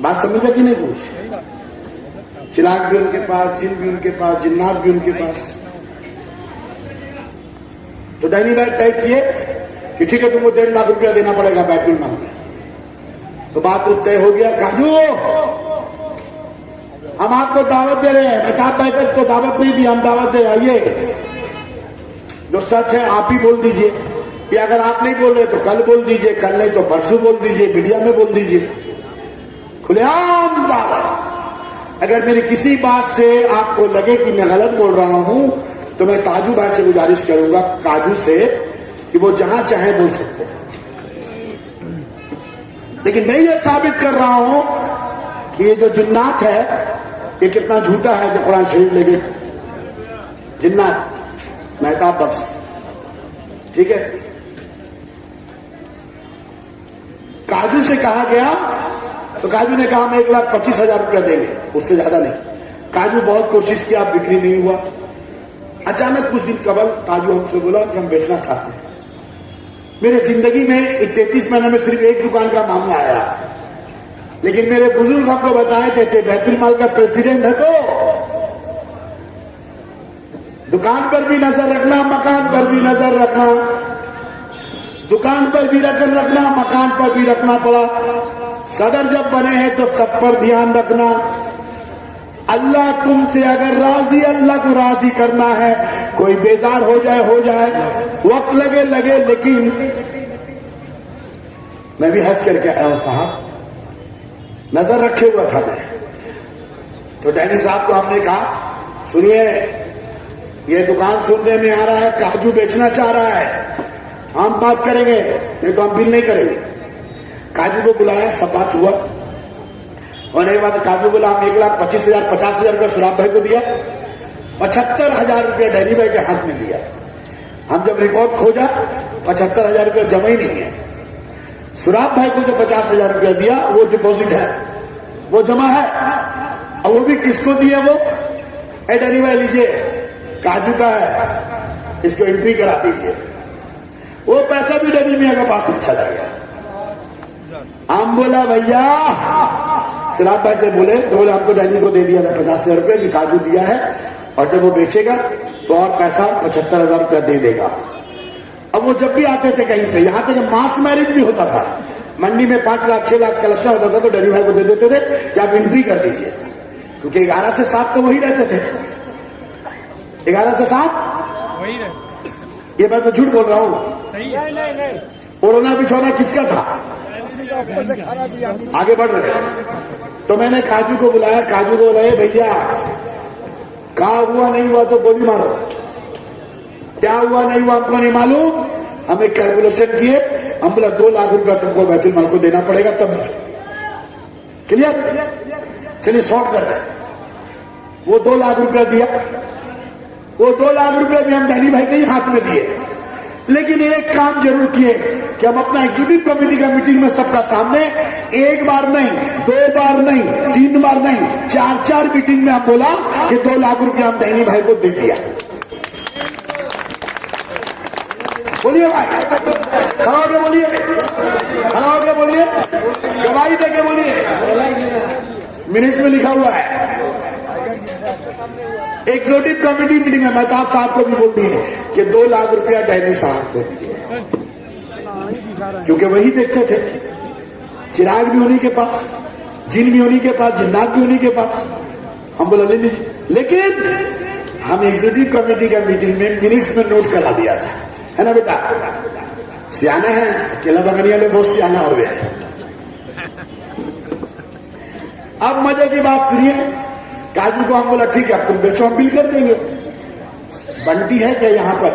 बात समझा कि नहीं? कुछ चिराग भी उनके पास, जिन भी उनके पास, जिन्नात भी उनके पास। तो डैनी भाई तय किए कि ठीक है तुमको 1.5 लाख रुपया देना पड़ेगा बैतुल माल में। तो बात तो तय हो गया। काजू हम आपको दावत दे रहे हैं, अमिताभ भाई तक तो दावत नहीं दी, हम दावत दे, आइए। जो सच है आप ही बोल दीजिए, कि अगर आप नहीं बोल रहे तो कल बोल दीजिए, कल नहीं तो परसों बोल दीजिए, मीडिया में बोल दीजिए, खुलेआम दावत। अगर मेरी किसी बात से आपको लगे कि मैं गलत बोल रहा हूं तो मैं ताजू भाई से गुजारिश करूंगा, काजू से, कि वो जहां चाहे बोल सकते हैं। लेकिन मैं ये साबित कर रहा हूं कि ये जो जिन्नात है ये कितना झूठा है, जो कुरान शरीफ लेके जिन्नात मेहताब बख्श, ठीक है। काजू से कहा गया तो काजू ने कहा हम 1,25,000 रुपया देंगे, उससे ज्यादा नहीं। काजू बहुत कोशिश किया, बिक्री नहीं हुआ। अचानक कुछ दिन कबल काजू हमसे बोला कि हम बेचना चाहते हैं। मेरे जिंदगी में 33 महीने में सिर्फ एक दुकान का मामला आया, लेकिन मेरे बुजुर्ग हमको बताए थे बैतुल माल का प्रेसिडेंट है तो दुकान पर भी नजर रखना, मकान पर भी नजर रखना। दुकान पर भी नजर रखना, मकान पर भी रखना पड़ा। सदर जब बने हैं तो सब पर ध्यान रखना। अल्लाह तुमसे अगर राजी, अल्लाह को राजी करना है, कोई बेजार हो जाए, वक्त लगे, लेकिन मैं भी हज करके आया हूं साहब, नजर रखे हुआ था मैं। तो डैनी साहब को हमने कहा सुनिए, ये दुकान सुनने में आ रहा है काजू बेचना चाह रहा है, हम बात करेंगे, नहीं तो हम बिल नहीं करेंगे। काजू को बुलाया, सब बात हुआ। और एक बात, काजू बोला हम 1,25,000 50,000 रुपया सुराब भाई को दिया, 75,000 रुपया डैनी भाई के हाथ में दिया। हम जब रिकॉर्ड खोजा 75,000 रुपया जमा ही नहीं है। सुराब भाई को जो 50,000 रुपया दिया वो डिपॉजिट है, वो जमा है। और वो भी किसको दिया? वो डैनी भाई लीजिए काजू का है, इसको एंट्री करा दीजिए। वो पैसा भी डैनी मियां के पास अच्छा लगा। हम बोला भैया, सुराब भाई से बोले तो बोले हमको डैनी को दे दिया था 50,000 रुपये कि काजू दिया है, और जब वो बेचेगा तो और पैसा 75,000 रुपया दे देगा। अब वो जब भी आते थे कहीं से, यहां तक मास मैरिज भी होता था, मंडी में 5 लाख 6 लाख कलेक्शन होता था तो डैनी भाई को दे देते थे कि आप एंट्री कर दीजिए, क्योंकि 11 से 7 तो वही रहते थे। 11 से 7 वही रहे। ये बात मैं झूठ बोल रहा हूं? सही है। नहीं। ओढ़ना बिछौना किसका था? आगे बढ़ रहे। तो मैंने काजू को बुलाया, काजू को बोला भैया कहा हुआ नहीं हुआ तो गोली मारो, क्या हुआ नहीं हुआ हमको नहीं मालूम। हमें कैलकुलेशन किए, हम बोला 2 लाख रुपया तुमको बैतुल माल को देना पड़ेगा तब बेचो। क्लियर? चलिए शॉर्ट कर रहे। वो 2 लाख रुपया दिया, वो 2 लाख रुपया भी हम डैनी भाई के ही हाथ में दिए। लेकिन एक काम जरूर किए कि हम अपना एग्जीक्यूटिव कमेटी का मीटिंग में सबका सामने 1 बार नहीं, 2 बार नहीं, 3 बार नहीं, 4 मीटिंग में हम बोला कि 2 लाख रुपया हम डैनी भाई को दे दिया। बोलिए भाई, खड़ा होके बोलिए, खड़ा होके बोलिए, गवाही देके बोलिए। मिनट्स में लिखा हुआ है। एग्जीक्यूटिव कमेटी मीटिंग में मेहताब साहब को भी बोल दिए कि 2 लाख रुपया डैनी साहब को दिए, क्योंकि वही देखते थे। चिराग भी उन्हीं के पास, जिन भी उन्हीं के पास, जिन्नात भी उन्हीं के पास। हम बोला ले लीजिए, लेकिन हम एग्जीक्यूटिव कमेटी का मीटिंग में मिनट्स में नोट करा दिया था, है ना बेटा? सियाना है, केला बगनिया में बहुत सियाना हो गया है। अब मजे की बात सुनिए, काजू को हम बोला ठीक है अब तुम बेचो, हम बिल कर देंगे। बंटी है क्या यहां पर?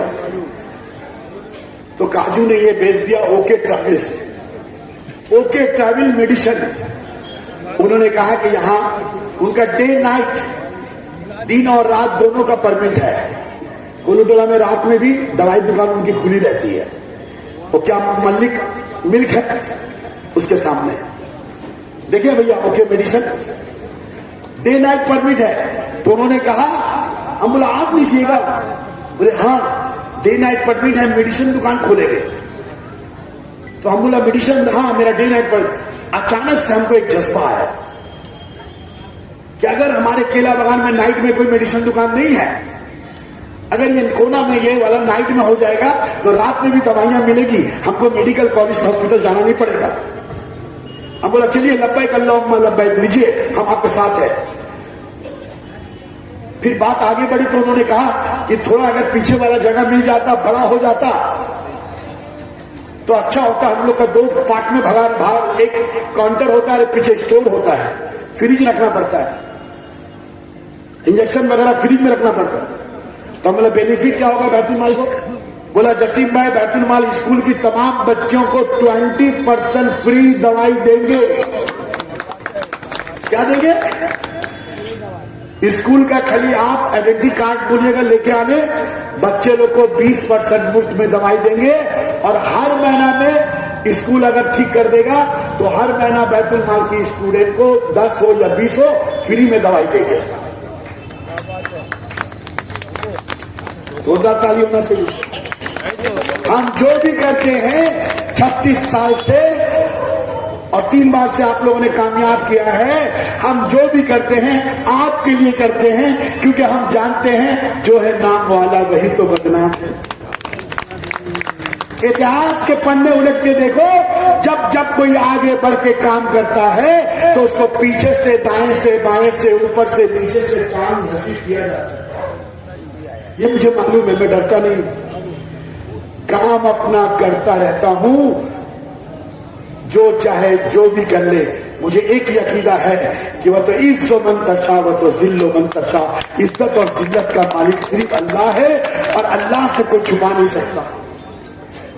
तो काजू ने ये बेच दिया ओके ट्रैवल से। ओके ट्रैवल मेडिसिन, उन्होंने कहा कि यहां उनका डे नाइट, दिन और रात दोनों का परमिट है। कोलूटोला में रात में भी दवाई दुकान उनकी खुली रहती है। वो क्या मल्लिक मिल्क है उसके सामने, देखिए भैया okay medicine, day night permit है। तो उन्होंने कहा, हम बोला आप लीजिएगा, बोले हाँ डे नाइट परमिट है, मेडिसिन दुकान खोलेंगे। तो हम बोला मेडिसिन, हाँ मेरा डे नाइट पर। अचानक से हमको एक जज्बा आया कि अगर हमारे केला बागान में नाइट में कोई मेडिसिन दुकान नहीं है, अगर ये कोना में ये वाला नाइट में हो जाएगा तो रात में भी दवाइयां मिलेगी, हमको मेडिकल कॉलेज हॉस्पिटल जाना नहीं पड़ेगा। हम बोला चलिए लब्बैक अल्लाहुम्मा लब्बैक, लीजिए हम आपके साथ है। फिर बात आगे बढ़ी तो उन्होंने कहा कि थोड़ा अगर पीछे वाला जगह मिल जाता, बड़ा हो जाता तो अच्छा होता। हम लोग का 2 पार्ट में भाग, एक काउंटर होता है, पीछे स्टोर होता है, फ्रिज रखना पड़ता है, इंजेक्शन वगैरह फ्रिज में रखना पड़ता है। तो हम बोला बेनिफिट क्या होगा बैतुल माल को? बोला जसीम भाई बैतुल माल स्कूल की तमाम बच्चों को 20% फ्री दवाई देंगे। क्या देंगे? स्कूल का खाली आप आइडेंटिटी कार्ड बोलिएगा लेके आने, बच्चे लोग को 20% मुफ्त में दवाई देंगे। और हर महीना में स्कूल अगर ठीक कर देगा तो हर महीना बैतुल माल की स्टूडेंट को 10 हो या 20 हो फ्री में दवाई देंगे। जोरदार ताली होना चाहिए। हम जो भी करते हैं 36 साल से और 3 बार से आप लोगों ने कामयाब किया है, हम जो भी करते हैं आपके लिए करते हैं, क्योंकि हम जानते हैं जो है नाम वाला वही तो बदनाम है। इतिहास के पन्ने उलट के देखो, जब जब कोई आगे बढ़ के काम करता है तो उसको पीछे से, दाएं से, बाएं से, ऊपर से, नीचे से काम घसीट किया जाता है। ये मुझे मालूम है, मैं डरता नहीं, काम अपना करता रहता हूं, जो चाहे जो भी कर ले। मुझे एक ही अकीदा है कि वह तो इज्जो मंतशा वह तो जिल्लो मंतशा, इज्जत और जिल्लत का मालिक सिर्फ अल्लाह है और अल्लाह से कोई छुपा नहीं सकता।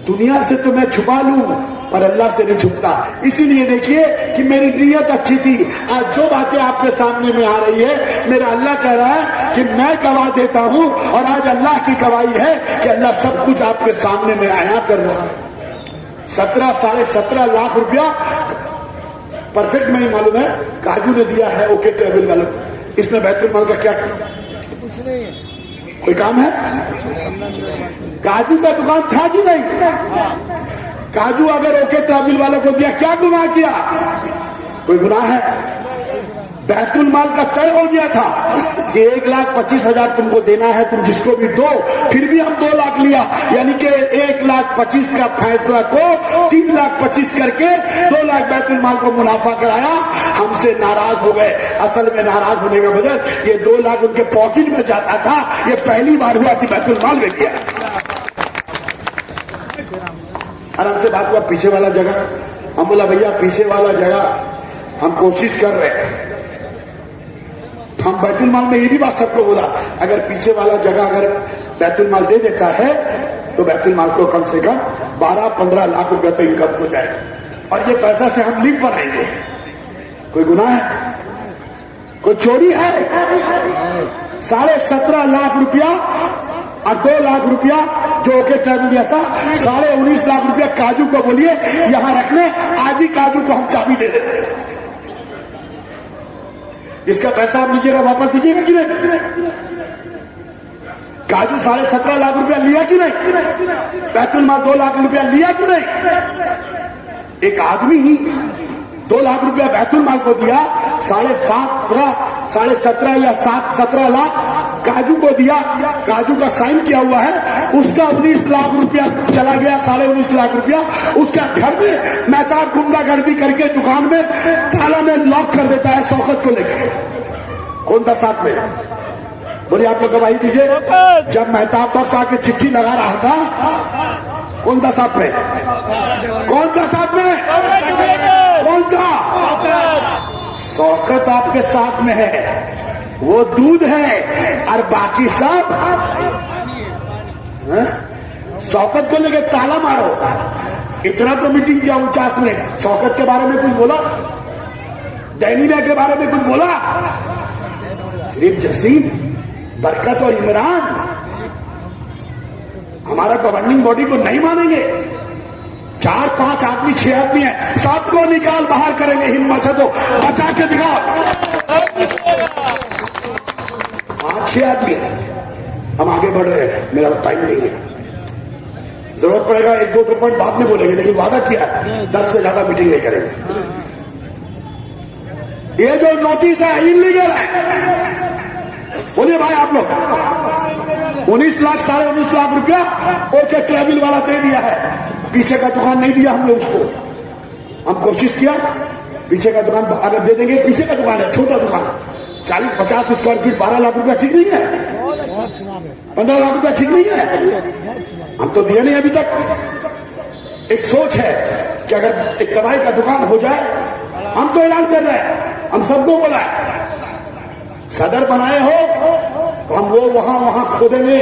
दुनिया से तो मैं छुपा लूं पर अल्लाह से नहीं छुपता। इसीलिए देखिए कि मेरी नीयत अच्छी थी। आज जो बातें आपके सामने में आ रही है, मेरा अल्लाह कह रहा है कि मैं गवाह देता हूं, और आज अल्लाह की गवाही है कि अल्लाह सब कुछ आपके सामने में आया कर रहा है। 17.5 लाख रुपया परफेक्ट नहीं मालूम है काजू ने दिया है ओके ट्रैवल वालों को। इसमें बैतुल माल का क्या कुछ नहीं है, कोई काम है? काजू का दुकान था कि नहीं? काजू अगर ओके ट्रैवल वालों को दिया, क्या गुनाह किया? कोई गुनाह है? बैतुल माल का तय हो गया था कि 1,25,000 तुमको देना है, तुम जिसको भी दो। फिर भी हम 2 लाख लिया, यानी कि 1,25,000 का फैसला को 3,25,000 करके 2 लाख बैतुल माल को मुनाफा कराया। हमसे नाराज हो गए। असल में नाराज होने का बदल ये 2 लाख उनके पॉकेट में जाता था। ये पहली बार हुआ कि बैतुल माल में गया। आराम से बात हुआ पीछे वाला जगह। हम बोला भैया पीछे वाला जगह हम कोशिश कर रहे हैं। हम बैतुल माल में ये भी बात सबको बोला, अगर पीछे वाला जगह अगर बैतुल माल दे देता है तो बैतुल माल को कम से कम 12-15 लाख रुपया तो इनकम हो जाएगा, और ये पैसा से हम लिंक बनाएंगे। कोई गुनाह है? कोई चोरी है? 17.5 लाख रुपया और 2 लाख रुपया जो ओके ट्रैवल दिया था, 19.5 लाख रुपया काजू को बोलिए यहां रखने, आज ही काजू को हम चाबी दे देते हैं। इसका पैसा आप लीजिएगा, वापस दीजिएगा कि नहीं? काजू 17.5 लाख रुपया लिया कि नहीं? बैतुल माल 2 लाख रुपया लिया कि नहीं? एक आदमी ही 2 लाख रुपया बैतुल माल को दिया, 17.5 या 17 लाख काजू को दिया, काजू का साइन किया हुआ है, उसका 19 लाख रुपया चला गया, 19.5 लाख रुपया उसका घर में मेहताब गुंडागर्दी करके दुकान में ताला में लॉक कर देता है शौकत को लेकर। कौन था साथ में? बोलिए आप लोग गवाही दीजिए। जब मेहताब बख्श आके चिट्ठी लगा रहा था, कौन था साथ में? कौन था साथ में? कौन था? शौकत आप साथ में है, वो दूध है और बाकी सब शौकत को लेके ताला मारो। इतना तो मीटिंग किया 49 मिनट, शौकत के बारे में कुछ बोला, डैनीना के बारे में कुछ बोला? सिर्फ जसीम, बरकत और इमरान हमारा गवर्निंग बॉडी को नहीं मानेंगे। 4-5 आदमी 6 आदमी है, सबको निकाल बाहर करेंगे। हिम्मत है तो बचा के दिखाओ। 5-6 आदमी है, हम आगे बढ़ रहे हैं, मेरा टाइम नहीं है। जरूरत पड़ेगा 1-2 पॉइंट बाद में बोलेंगे, लेकिन वादा किया 10 से ज्यादा मीटिंग नहीं करेंगे। ये जो नोटिस है इलीगल है। बोलिए भाई आप लोग, 19 लाख 19.5 लाख रुपया ओके ट्रैवल वाला दे दिया है, पीछे का दुकान नहीं दिया हम लोग उसको। हम कोशिश किया, पीछे का दुकान अगर दे देंगे, पीछे का दुकान है छोटा दुकान, 40-50 स्क्वायर फीट 12 लाख रुपया ठीक नहीं है, 15 लाख रुपया ठीक नहीं है, हम तो दिए नहीं अभी तक। एक सोच है कि अगर एक दवाई का दुकान हो जाए, हम तो ऐलान कर रहे हैं, हम सबको बोला है, सदर बनाए हो तो हम वो वहां खोदेंगे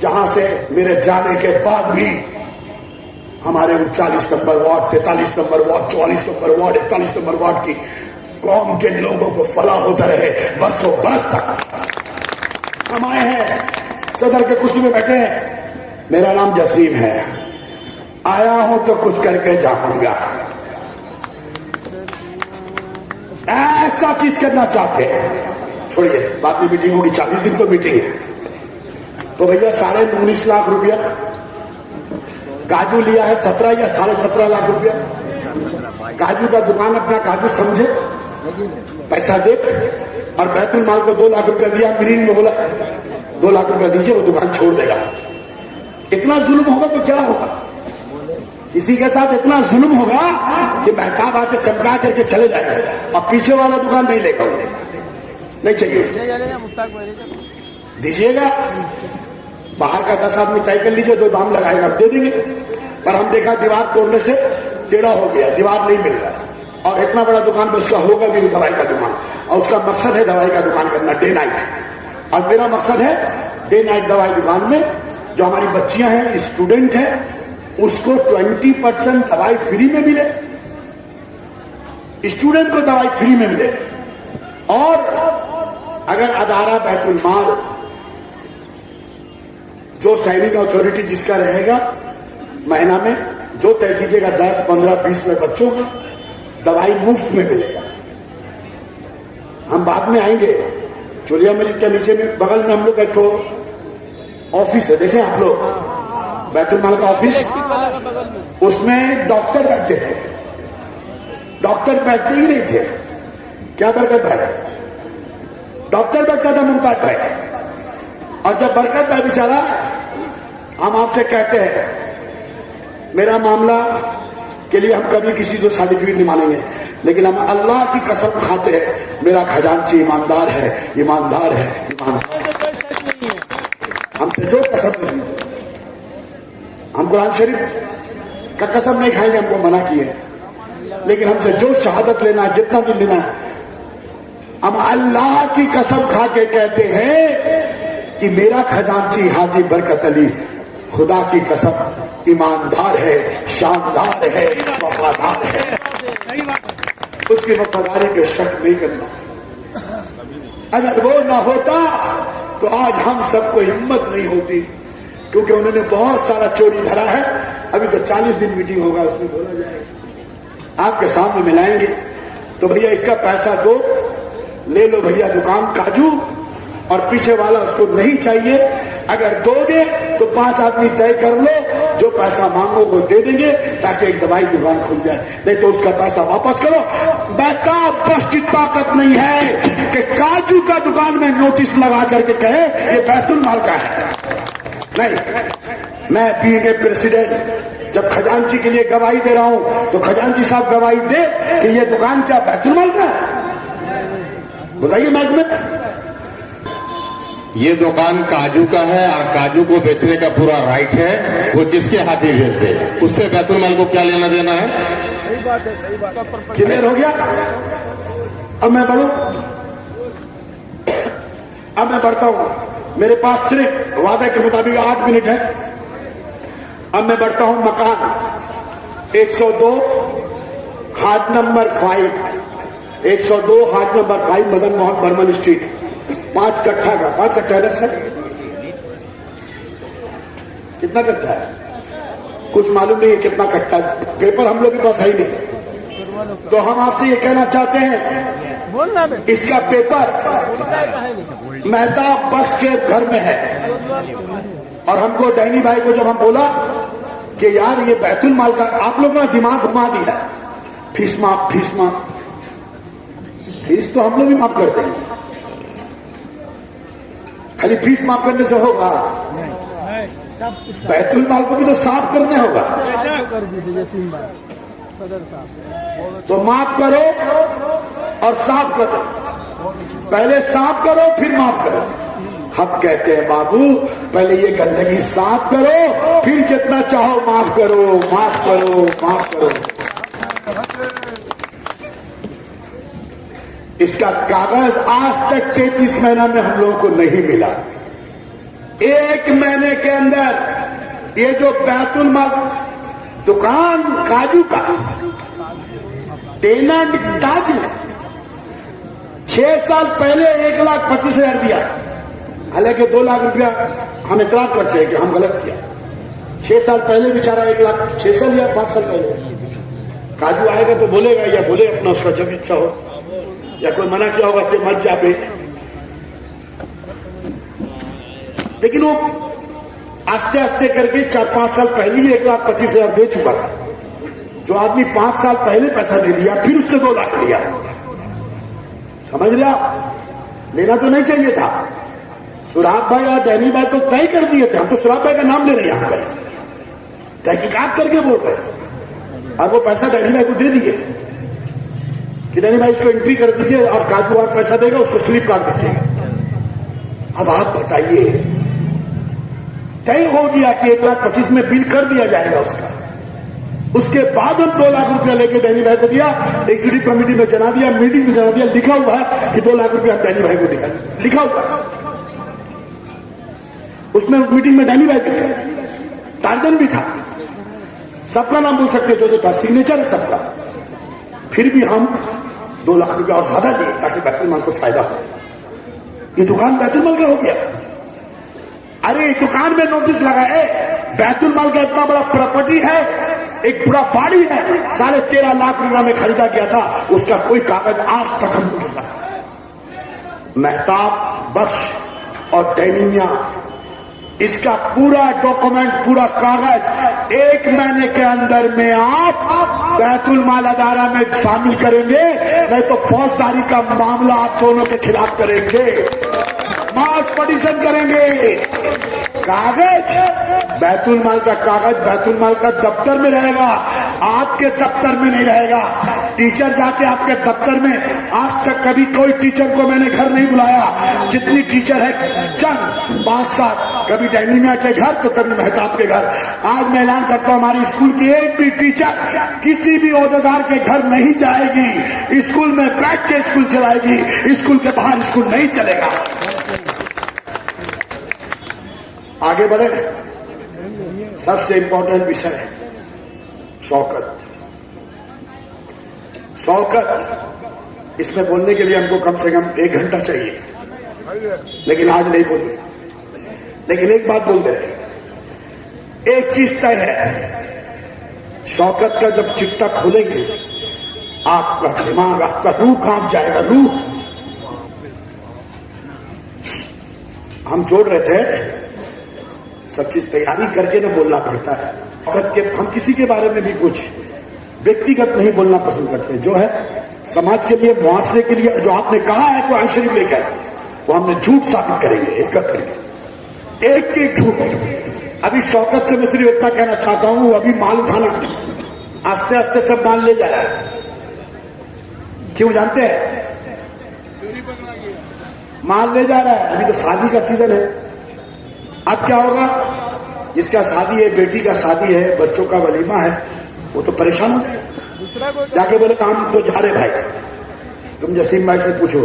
जहां से मेरे जाने के बाद भी हमारे 39 number ward, 43 number ward, 44 number ward, 41 number ward की कौम के लोगों को फलाह होता रहे बरसों बरस तक। हम आए हैं, सदर के कुर्सी में बैठे हैं, मेरा नाम जसीम है, आया हूं तो कुछ करके जाऊंगा। ऐसा चीज करना चाहते हैं, छोड़िए बाद में मीटिंग होगी, 40 दिन तो मीटिंग है। तो भैया 19.5 लाख रुपया काजू लिया है, 17 या 17.5 लाख रुपया काजू का दुकान अपना काजू समझे, पैसा दे, और बैतुल माल को 2 लाख रुपया दिया, मीटिंग में बोला 2 लाख रुपया दीजिए, वो दुकान छोड़ देगा। इतना जुल्म होगा तो क्या होगा? किसी के साथ इतना जुल्म होगा कि महताब आके चमका करके चले जाएंगे और पीछे वाला दुकान नहीं लेगा, नहीं चाहिए, दीजिएगा। बाहर का 10 आदमी तय कर लीजिए, 2 दाम लगाएगा, दे देंगे। पर हम देखा दीवार तोड़ने से टेढ़ा हो गया, दीवार नहीं मिल रहा, और इतना बड़ा दुकान में उसका होगा भी दवाई का दुकान, और उसका मकसद है दवाई का दुकान करना डे नाइट। और मेरा मकसद है डे नाइट दवाई दुकान में जो हमारी बच्चियां हैं, स्टूडेंट हैं, उसको 20% दवाई फ्री में मिले, स्टूडेंट को दवाई फ्री में मिले। और अगर अदारा बैतुल माल जो साइनिंग अथॉरिटी जिसका रहेगा, महीना में जो तय कीजिएगा 10, 15, 20 में बच्चों को दवाई मुफ्त में मिलेगा। हम बाद में आएंगे, चोलिया मिल के नीचे में बगल में हम लोग एक ऑफिस है, देखें आप लोग, बैतुल माल का ऑफिस, उसमें डॉक्टर बैठते थे, डॉक्टर बैठते ही नहीं थे। क्या बरकत भाई? डॉक्टर बैठता था मुमताज भाई। और जब बरकत भाई बेचारा, हम आपसे कहते हैं, मेरा मामला के लिए हम कभी किसी को सर्टिफिकेट नहीं मानेंगे, लेकिन हम अल्लाह की कसम खाते हैं, मेरा खजांची ईमानदार है, ईमानदार है, ईमानदार। हमसे जो कसम नहीं, हम कुरान शरीफ का कसम नहीं खाएंगे, हमको मना किए, लेकिन हमसे जो शहादत लेना है, जितना भी लेना है, हम अल्लाह की कसम खा के कहते हैं कि मेरा खजांची हाजी बरकत अली खुदा की कसम ईमानदार है, शानदार है, वफादार है। उसकी वफादारी पे शक नहीं करना। अगर वो ना होता तो आज हम सबको हिम्मत नहीं होती, क्योंकि उन्होंने बहुत सारा चोरी धरा है। अभी तो 40 दिन मीटिंग होगा, उसमें बोला जाएगा, आपके सामने मिलाएंगे। तो भैया इसका पैसा दो, ले लो भैया दुकान काजू, और पीछे वाला उसको नहीं चाहिए। अगर दोगे तो 5 आदमी तय कर लो, जो पैसा मांगो वो दे देंगे, ताकि एक दवाई दुकान खुल जाए, नहीं तो उसका पैसा वापस करो। बेताब बस की ताकत नहीं है कि काजू का दुकान में नोटिस लगा करके कहे ये बैतुल माल का है। नहीं, मैं पीएनए प्रेसिडेंट जब खजांची के लिए गवाही दे रहा हूं, तो खजांची साहब गवाही दे कि ये दुकान क्या बैतुल माल का है? बताइए माइक में। ये दुकान काजू का है और काजू को बेचने का पूरा राइट है, वो जिसके हाथ ही बेच दे, उससे बैतुल माल को क्या लेना देना है? सही बात है, सही बात है। क्लियर हो गया? अब मैं बढ़ू, अब मैं बढ़ता हूं। मेरे पास सिर्फ वादे के मुताबिक 8 मिनट है। अब मैं बढ़ता हूं मकान 102 हाट नंबर 5, 102 हाट नंबर 5 मदन मोहन बर्मन स्ट्रीट, 5 कट्ठा का। 5 कट्ठा है ना सर? कितना कट्ठा है कुछ मालूम नहीं है कितना कट्ठा है। पेपर हम लोग के पास है ही नहीं। तो हम आपसे ये कहना चाहते हैं, इसका पेपर मेहताब बख्श के घर में है। और हमको डैनी भाई को जब हम बोला कि यार ये बैतुल माल का, आप लोगों ने दिमाग घुमा दिया, फीस माफ, फीस माफ। फीस तो हम लोग भी माफ करते हैं, खाली फीस माफ करने से होगा? बैतुल माल को भी तो साफ करने होगा। तो माफ करो और साफ करो। पहले साफ करो फिर माफ करो। हम कहते हैं बाबू पहले ये गंदगी साफ करो, फिर जितना चाहो माफ करो, माफ करो, माफ करो। इसका कागज आज तक 33 महीना में हम लोगों को नहीं मिला। 1 महीने के अंदर ये जो बैतुल माल दुकान काजू का टेनेंट ताजू 6 साल पहले 1,25,000 दिया, हालांकि 2 लाख रुपया हम इतराफ करते हैं कि हम गलत किया। 6 साल पहले बेचारा 1 लाख 6 साल या 5 साल पहले काजू आएगा तो बोलेगा, या बोले अपना उसका जब इच्छा हो, या कोई मना किया होगा कि मत जा बे। लेकिन वो आस्ते आस्ते करके 4-5 साल पहले ही 1,25,000 दे चुका था। जो आदमी 5 साल पहले पैसा दे दिया फिर उससे 2 लाख लिया, समझ रहे आप? लेना तो नहीं चाहिए था। सुराब भाई और डैनी भाई तो तय कर दिए थे। हम तो सुराब भाई का नाम ले रहे हैं यहाँ पर, तहकीकात करके बोल रहे हैं। और वो पैसा डैनी भाई को दे दिए कि डैनी भाई इसको एंट्री कर दीजिए और काजू और पैसा देगा, उसको स्लिप काट दीजिएगा। अब आप बताइए, तय हो गया कि 1,25,000 में बिल कर दिया जाएगा उसका। उसके बाद हम 2 लाख रुपया लेके डैनी भाई को दिया, एग्जीक्यूटिव कमेटी में जना दिया, मीटिंग में जना दिया, लिखा हुआ है कि 2 लाख रुपया हम डैनी भाई को दिया, लिखा हुआ। उसमें मीटिंग में डैनी भाई भी थे, टार्जन भी था, सबका नाम बोल सकते जो था, सिग्नेचर है सबका। फिर भी हम 2 लाख रुपया और ज्यादा दिए ताकि बैतुल माल को फायदा हो। ये दुकान बैतुल माल का हो गया। अरे दुकान में नोटिस लगाए, बैतुल माल का इतना बड़ा प्रॉपर्टी है, एक पूरा बाड़ी है, 13.5 लाख रुपया में खरीदा गया था, उसका कोई कागज आज तक हम नहीं मिला। मेहताब बख्श और डैनिया, इसका पूरा डॉक्यूमेंट, पूरा कागज 1 महीने के अंदर में आप बैतुल माल अदारा में शामिल करेंगे, नहीं तो फौजदारी का मामला आप दोनों के खिलाफ करेंगे, मास पिटीशन करेंगे। कागज बैतुल माल का कागज बैतुल माल का दफ्तर में रहेगा, आपके दफ्तर में नहीं रहेगा। टीचर जाके आपके दफ्तर में, आज तक कभी कोई टीचर को मैंने घर नहीं बुलाया। जितनी टीचर है चंद 5-7, कभी डैनिया के घर तो कभी मेहताब के घर। आज मैं ऐलान करता हूं, हमारी स्कूल की एक भी टीचर किसी भी ओहदेदार के घर नहीं जाएगी, स्कूल में बैठ के स्कूल चलाएगी, स्कूल के बाहर स्कूल नहीं चलेगा। आगे बढ़े। सबसे इंपॉर्टेंट विषय है शौकत। शौकत, इसमें बोलने के लिए हमको कम से कम 1 घंटा चाहिए, लेकिन आज नहीं बोले। लेकिन एक बात बोल दे रहे, एक चीज तय है, शौकत का जब चिट्टा खोलेंगे आपका दिमाग, आपका रूह कांप जाएगा। रूह, हम जोड़ रहे थे, सब चीज तैयारी करके ना बोलना पड़ता है। शौकत के हम किसी के बारे में भी कुछ व्यक्तिगत नहीं बोलना पसंद करते। जो है समाज के लिए, मुआवजे के लिए, जो आपने कहा है कुरान शरीफ लेकर, वो हमने झूठ साबित करेंगे, एक करके, एक झूठ। अभी शौकत से मैं सिर्फ इतना कहना चाहता हूं, अभी माल उठाना, आस्ते आस्ते सब माल ले जा रहा है। क्यों जानते हैं? माल ले जा रहा है। अभी तो शादी का सीजन है। अब क्या होगा? जिसका शादी है, बेटी का शादी है, बच्चों का वलीमा है, वो तो परेशान हो जाएगा। जाके बोले हम तो जा रहे भाई, तुम जसीम भाई से पूछो,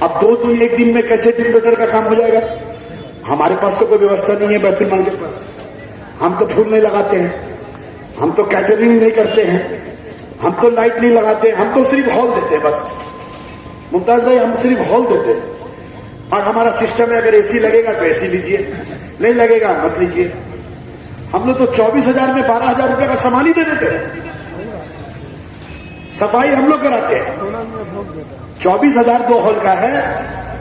अब 2 दिन 1 दिन में कैसे जनरेटर का काम हो जाएगा? हमारे पास तो कोई व्यवस्था नहीं है बैतुल माल के पास। हम तो फूल नहीं लगाते हैं, हम तो कैटरिंग नहीं करते हैं, हम तो लाइट नहीं लगाते हैं, हम तो सिर्फ हॉल देते हैं बस। मुमताज भाई, हम सिर्फ हॉल देते हैं। और हमारा सिस्टम है, अगर एसी लगेगा तो एसी लीजिए, नहीं लगेगा मत लीजिए। हम लोग तो 24,000 में 12,000 रुपए का सामान ही दे देते हैं। सफाई हम लोग कराते हैं। 24,000 2 हॉल का है,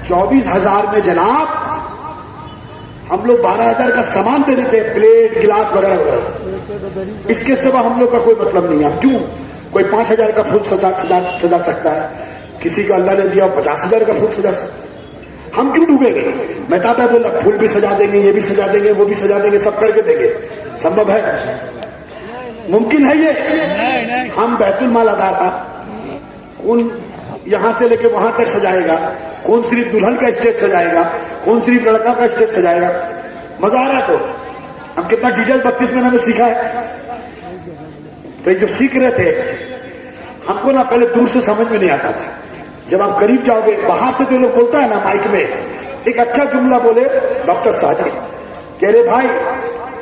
24,000 में जनाब हम लोग 12,000 का सामान दे देते हैं, प्लेट गिलास वगैरह वगैरह। इसके सिवा हम लोग का कोई मतलब नहीं है। क्यों? कोई 5,000 का फूल सजा सकता है, किसी का अल्लाह ने दिया 50,000 का फूल सजा सकता है। हम क्यों डूबेंगे? मैं ताता बोला फूल भी सजा देंगे, ये भी सजा देंगे, वो भी सजा देंगे, सब करके देंगे। संभव है? मुमकिन है ये? हम बैतुल माल अदारा कौन यहां से लेके वहां तक सजाएगा, कौन सिर्फ दुल्हन का स्टेज सजाएगा, कौन सिर्फ लड़का का स्टेज सजाएगा। मजा आ रहा है? तो हम कितना डीजल 32 महीने में सीखा है। तो ये जो सीख रहे थे, हमको ना पहले दूर से समझ में नहीं आता था। जब आप करीब जाओगे, बाहर से जो लोग बोलता है ना माइक में, एक अच्छा जुमला बोले डॉक्टर साजिद, कह रहे भाई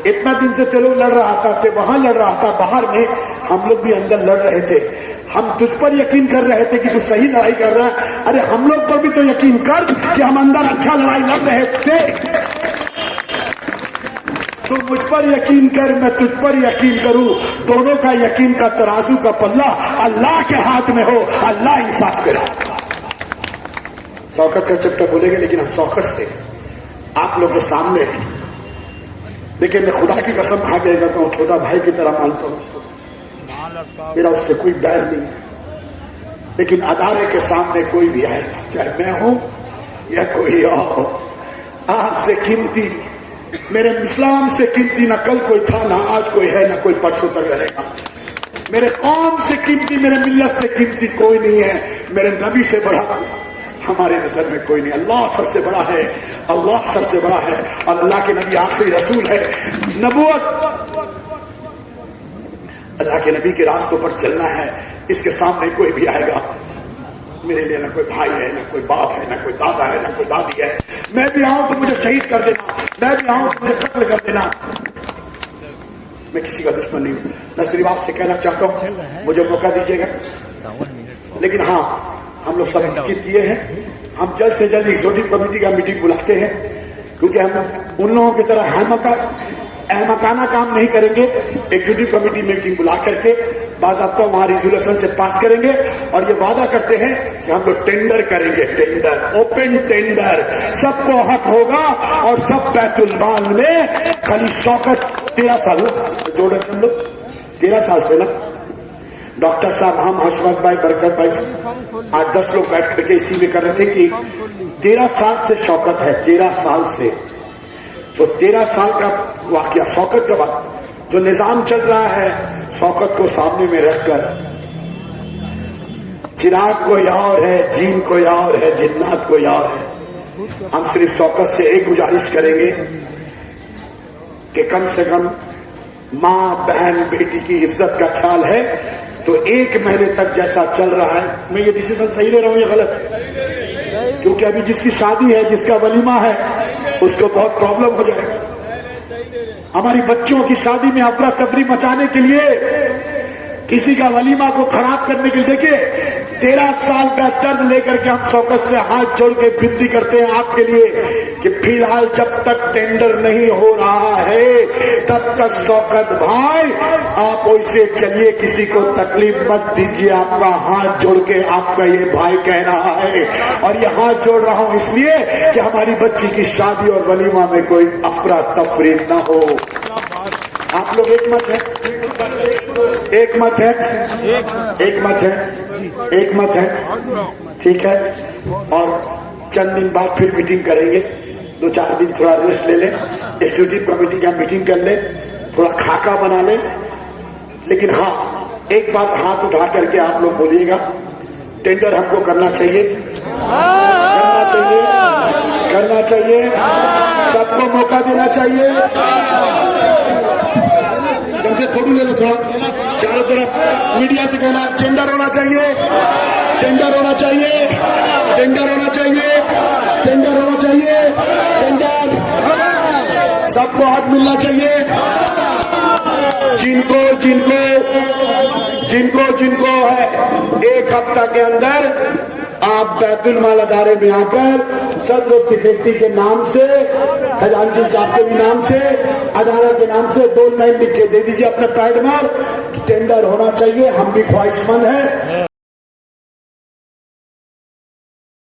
इतना दिन से तेरे लड़ रहा था, ते वहां लड़ रहा था, बाहर में हम लोग भी अंदर लड़ रहे थे। हम तुझ पर यकीन कर रहे थे कि तू सही लड़ाई कर रहा है। अरे हम लोग पर भी तो यकीन कर कि हम अंदर अच्छा लड़ाई लड़ रहे थे। तू मुझ पर यकीन कर, मैं तुझ पर यकीन करूं, दोनों का यकीन का तराजू का पल्ला अल्लाह के हाथ में हो, अल्लाह इंसाफ करे। शौकत का चैप्टर बोलेंगे, लेकिन हम शौकत से आप लोग के सामने, लेकिन मैं खुदा की कसम खा के कहता हूं, छोटा भाई की तरह मानता हूं उसको, मेरा उससे कोई बैर नहीं है। लेकिन अदारे के सामने कोई भी आएगा, चाहे मैं हूं या कोई और हो, आंख से कीमती, मेरे इस्लाम से कीमती ना कल कोई था, ना आज कोई है, ना कोई परसों तक रहेगा। मेरे कौम से कीमती, मेरे मिल्लत से कीमती कोई नहीं है। मेरे नबी से बड़ा हमारे नजर में कोई नहीं। अल्लाह सबसे बड़ा है, अल्लाह सबसे बड़ा है, और अल्लाह के नबी आखिरी रसूल है। नबूवत, अल्लाह के नबी के रास्तों पर चलना है। इसके सामने कोई भी आएगा, मेरे लिए ना कोई भाई है, ना कोई बाप है, ना कोई दादा है, ना कोई दादी है। मैं भी आऊं तो मुझे शहीद कर देना, मैं भी आऊं तो मुझे कत्ल कर देना। मैं किसी का दुश्मन नहीं हूं। मैं सिर्फ आपसे कहना चाहता हूं, मुझे मौका दीजिएगा। लेकिन हाँ, हम लोग सब निश्चित किए हैं, हम जल्द से जल्द एग्जीक्यूटिव कमेटी का मीटिंग बुलाते हैं, क्योंकि हम उन लोगों की तरह अहमकाना काम नहीं करेंगे। एग्जीक्यूटिव कमेटी मीटिंग बुला करके बाज़ाब्ता वहां रिजोल्यूशन से पास करेंगे, और ये वादा करते हैं कि हम लोग टेंडर करेंगे, टेंडर, ओपन टेंडर, सबको हक होगा, और सब बैतुल माल में खाली शौकत 13 साल जोड़ रहे हम लोग, 13 साल से ना डॉक्टर साहब, हम हशमत भाई, बरकत भाई, 8-10 लोग बैठ करके इसी में कर रहे थे कि 13 साल से शौकत है, 13 साल से। तो 13 साल का वाकया, शौकत का वक्त जो निजाम चल रहा है, शौकत को सामने में रखकर, चिराग कोई और है, जीन कोई और है, जिन्नात कोई और है। हम सिर्फ शौकत से एक गुजारिश करेंगे कि कम से कम माँ बहन बेटी की इज्जत का ख्याल है तो 1 महीने तक जैसा चल रहा है, मैं ये डिसीजन सही ले रहा हूं या गलत? क्योंकि अभी जिसकी शादी है, जिसका वलीमा है, उसको बहुत प्रॉब्लम हो जाएगा। हमारी बच्चों की शादी में अफरा तफरी मचाने के लिए, किसी का वलीमा को खराब करने के लिए, देखिए 13 साल का दर्द लेकर के हम शौकत से हाथ जोड़ के विनती करते हैं आपके लिए कि फिलहाल जब तक टेंडर नहीं हो रहा है, तब तक शौकत भाई आप वैसे चलिए, किसी को तकलीफ मत दीजिए। आपका हाथ जोड़ के आपका ये भाई कह रहा है, और ये हाथ जोड़ रहा हूं इसलिए कि हमारी बच्ची की शादी और वलीमा में कोई अफरा तफरी न हो। आप लोग एक मत है, एक मत है, एक मत है, एक मत है, ठीक है। और चंद दिन बाद फिर मीटिंग करेंगे, 2-4 दिन थोड़ा रेस्ट ले लें, एग्जीक्यूटिव कमेटी का मीटिंग कर ले, थोड़ा खाका बना ले। लेकिन हाँ, एक बात हाथ उठा करके आप लोग बोलिएगा, टेंडर हमको करना चाहिए, करना चाहिए, करना चाहिए, सबको मौका देना चाहिए। जब से फोटो ले लो थोड़ा। चारों तरफ मीडिया से कहना टेंडर होना चाहिए, टेंडर होना चाहिए, टेंडर होना चाहिए, टेंडर होना चाहिए, टेंडर सबको हक मिलना चाहिए। जिनको जिनको जिनको जिनको है एक हफ्ता के अंदर आप बैतुल माल अदारे में आकर सदर सेक्रेटरी के नाम से, खजांची साहब के भी नाम से, अदारा के नाम से 2 लाइन लिख के दे दीजिए अपने पैड में। टेंडर होना चाहिए, हम भी ख्वाहिशमंद हैं।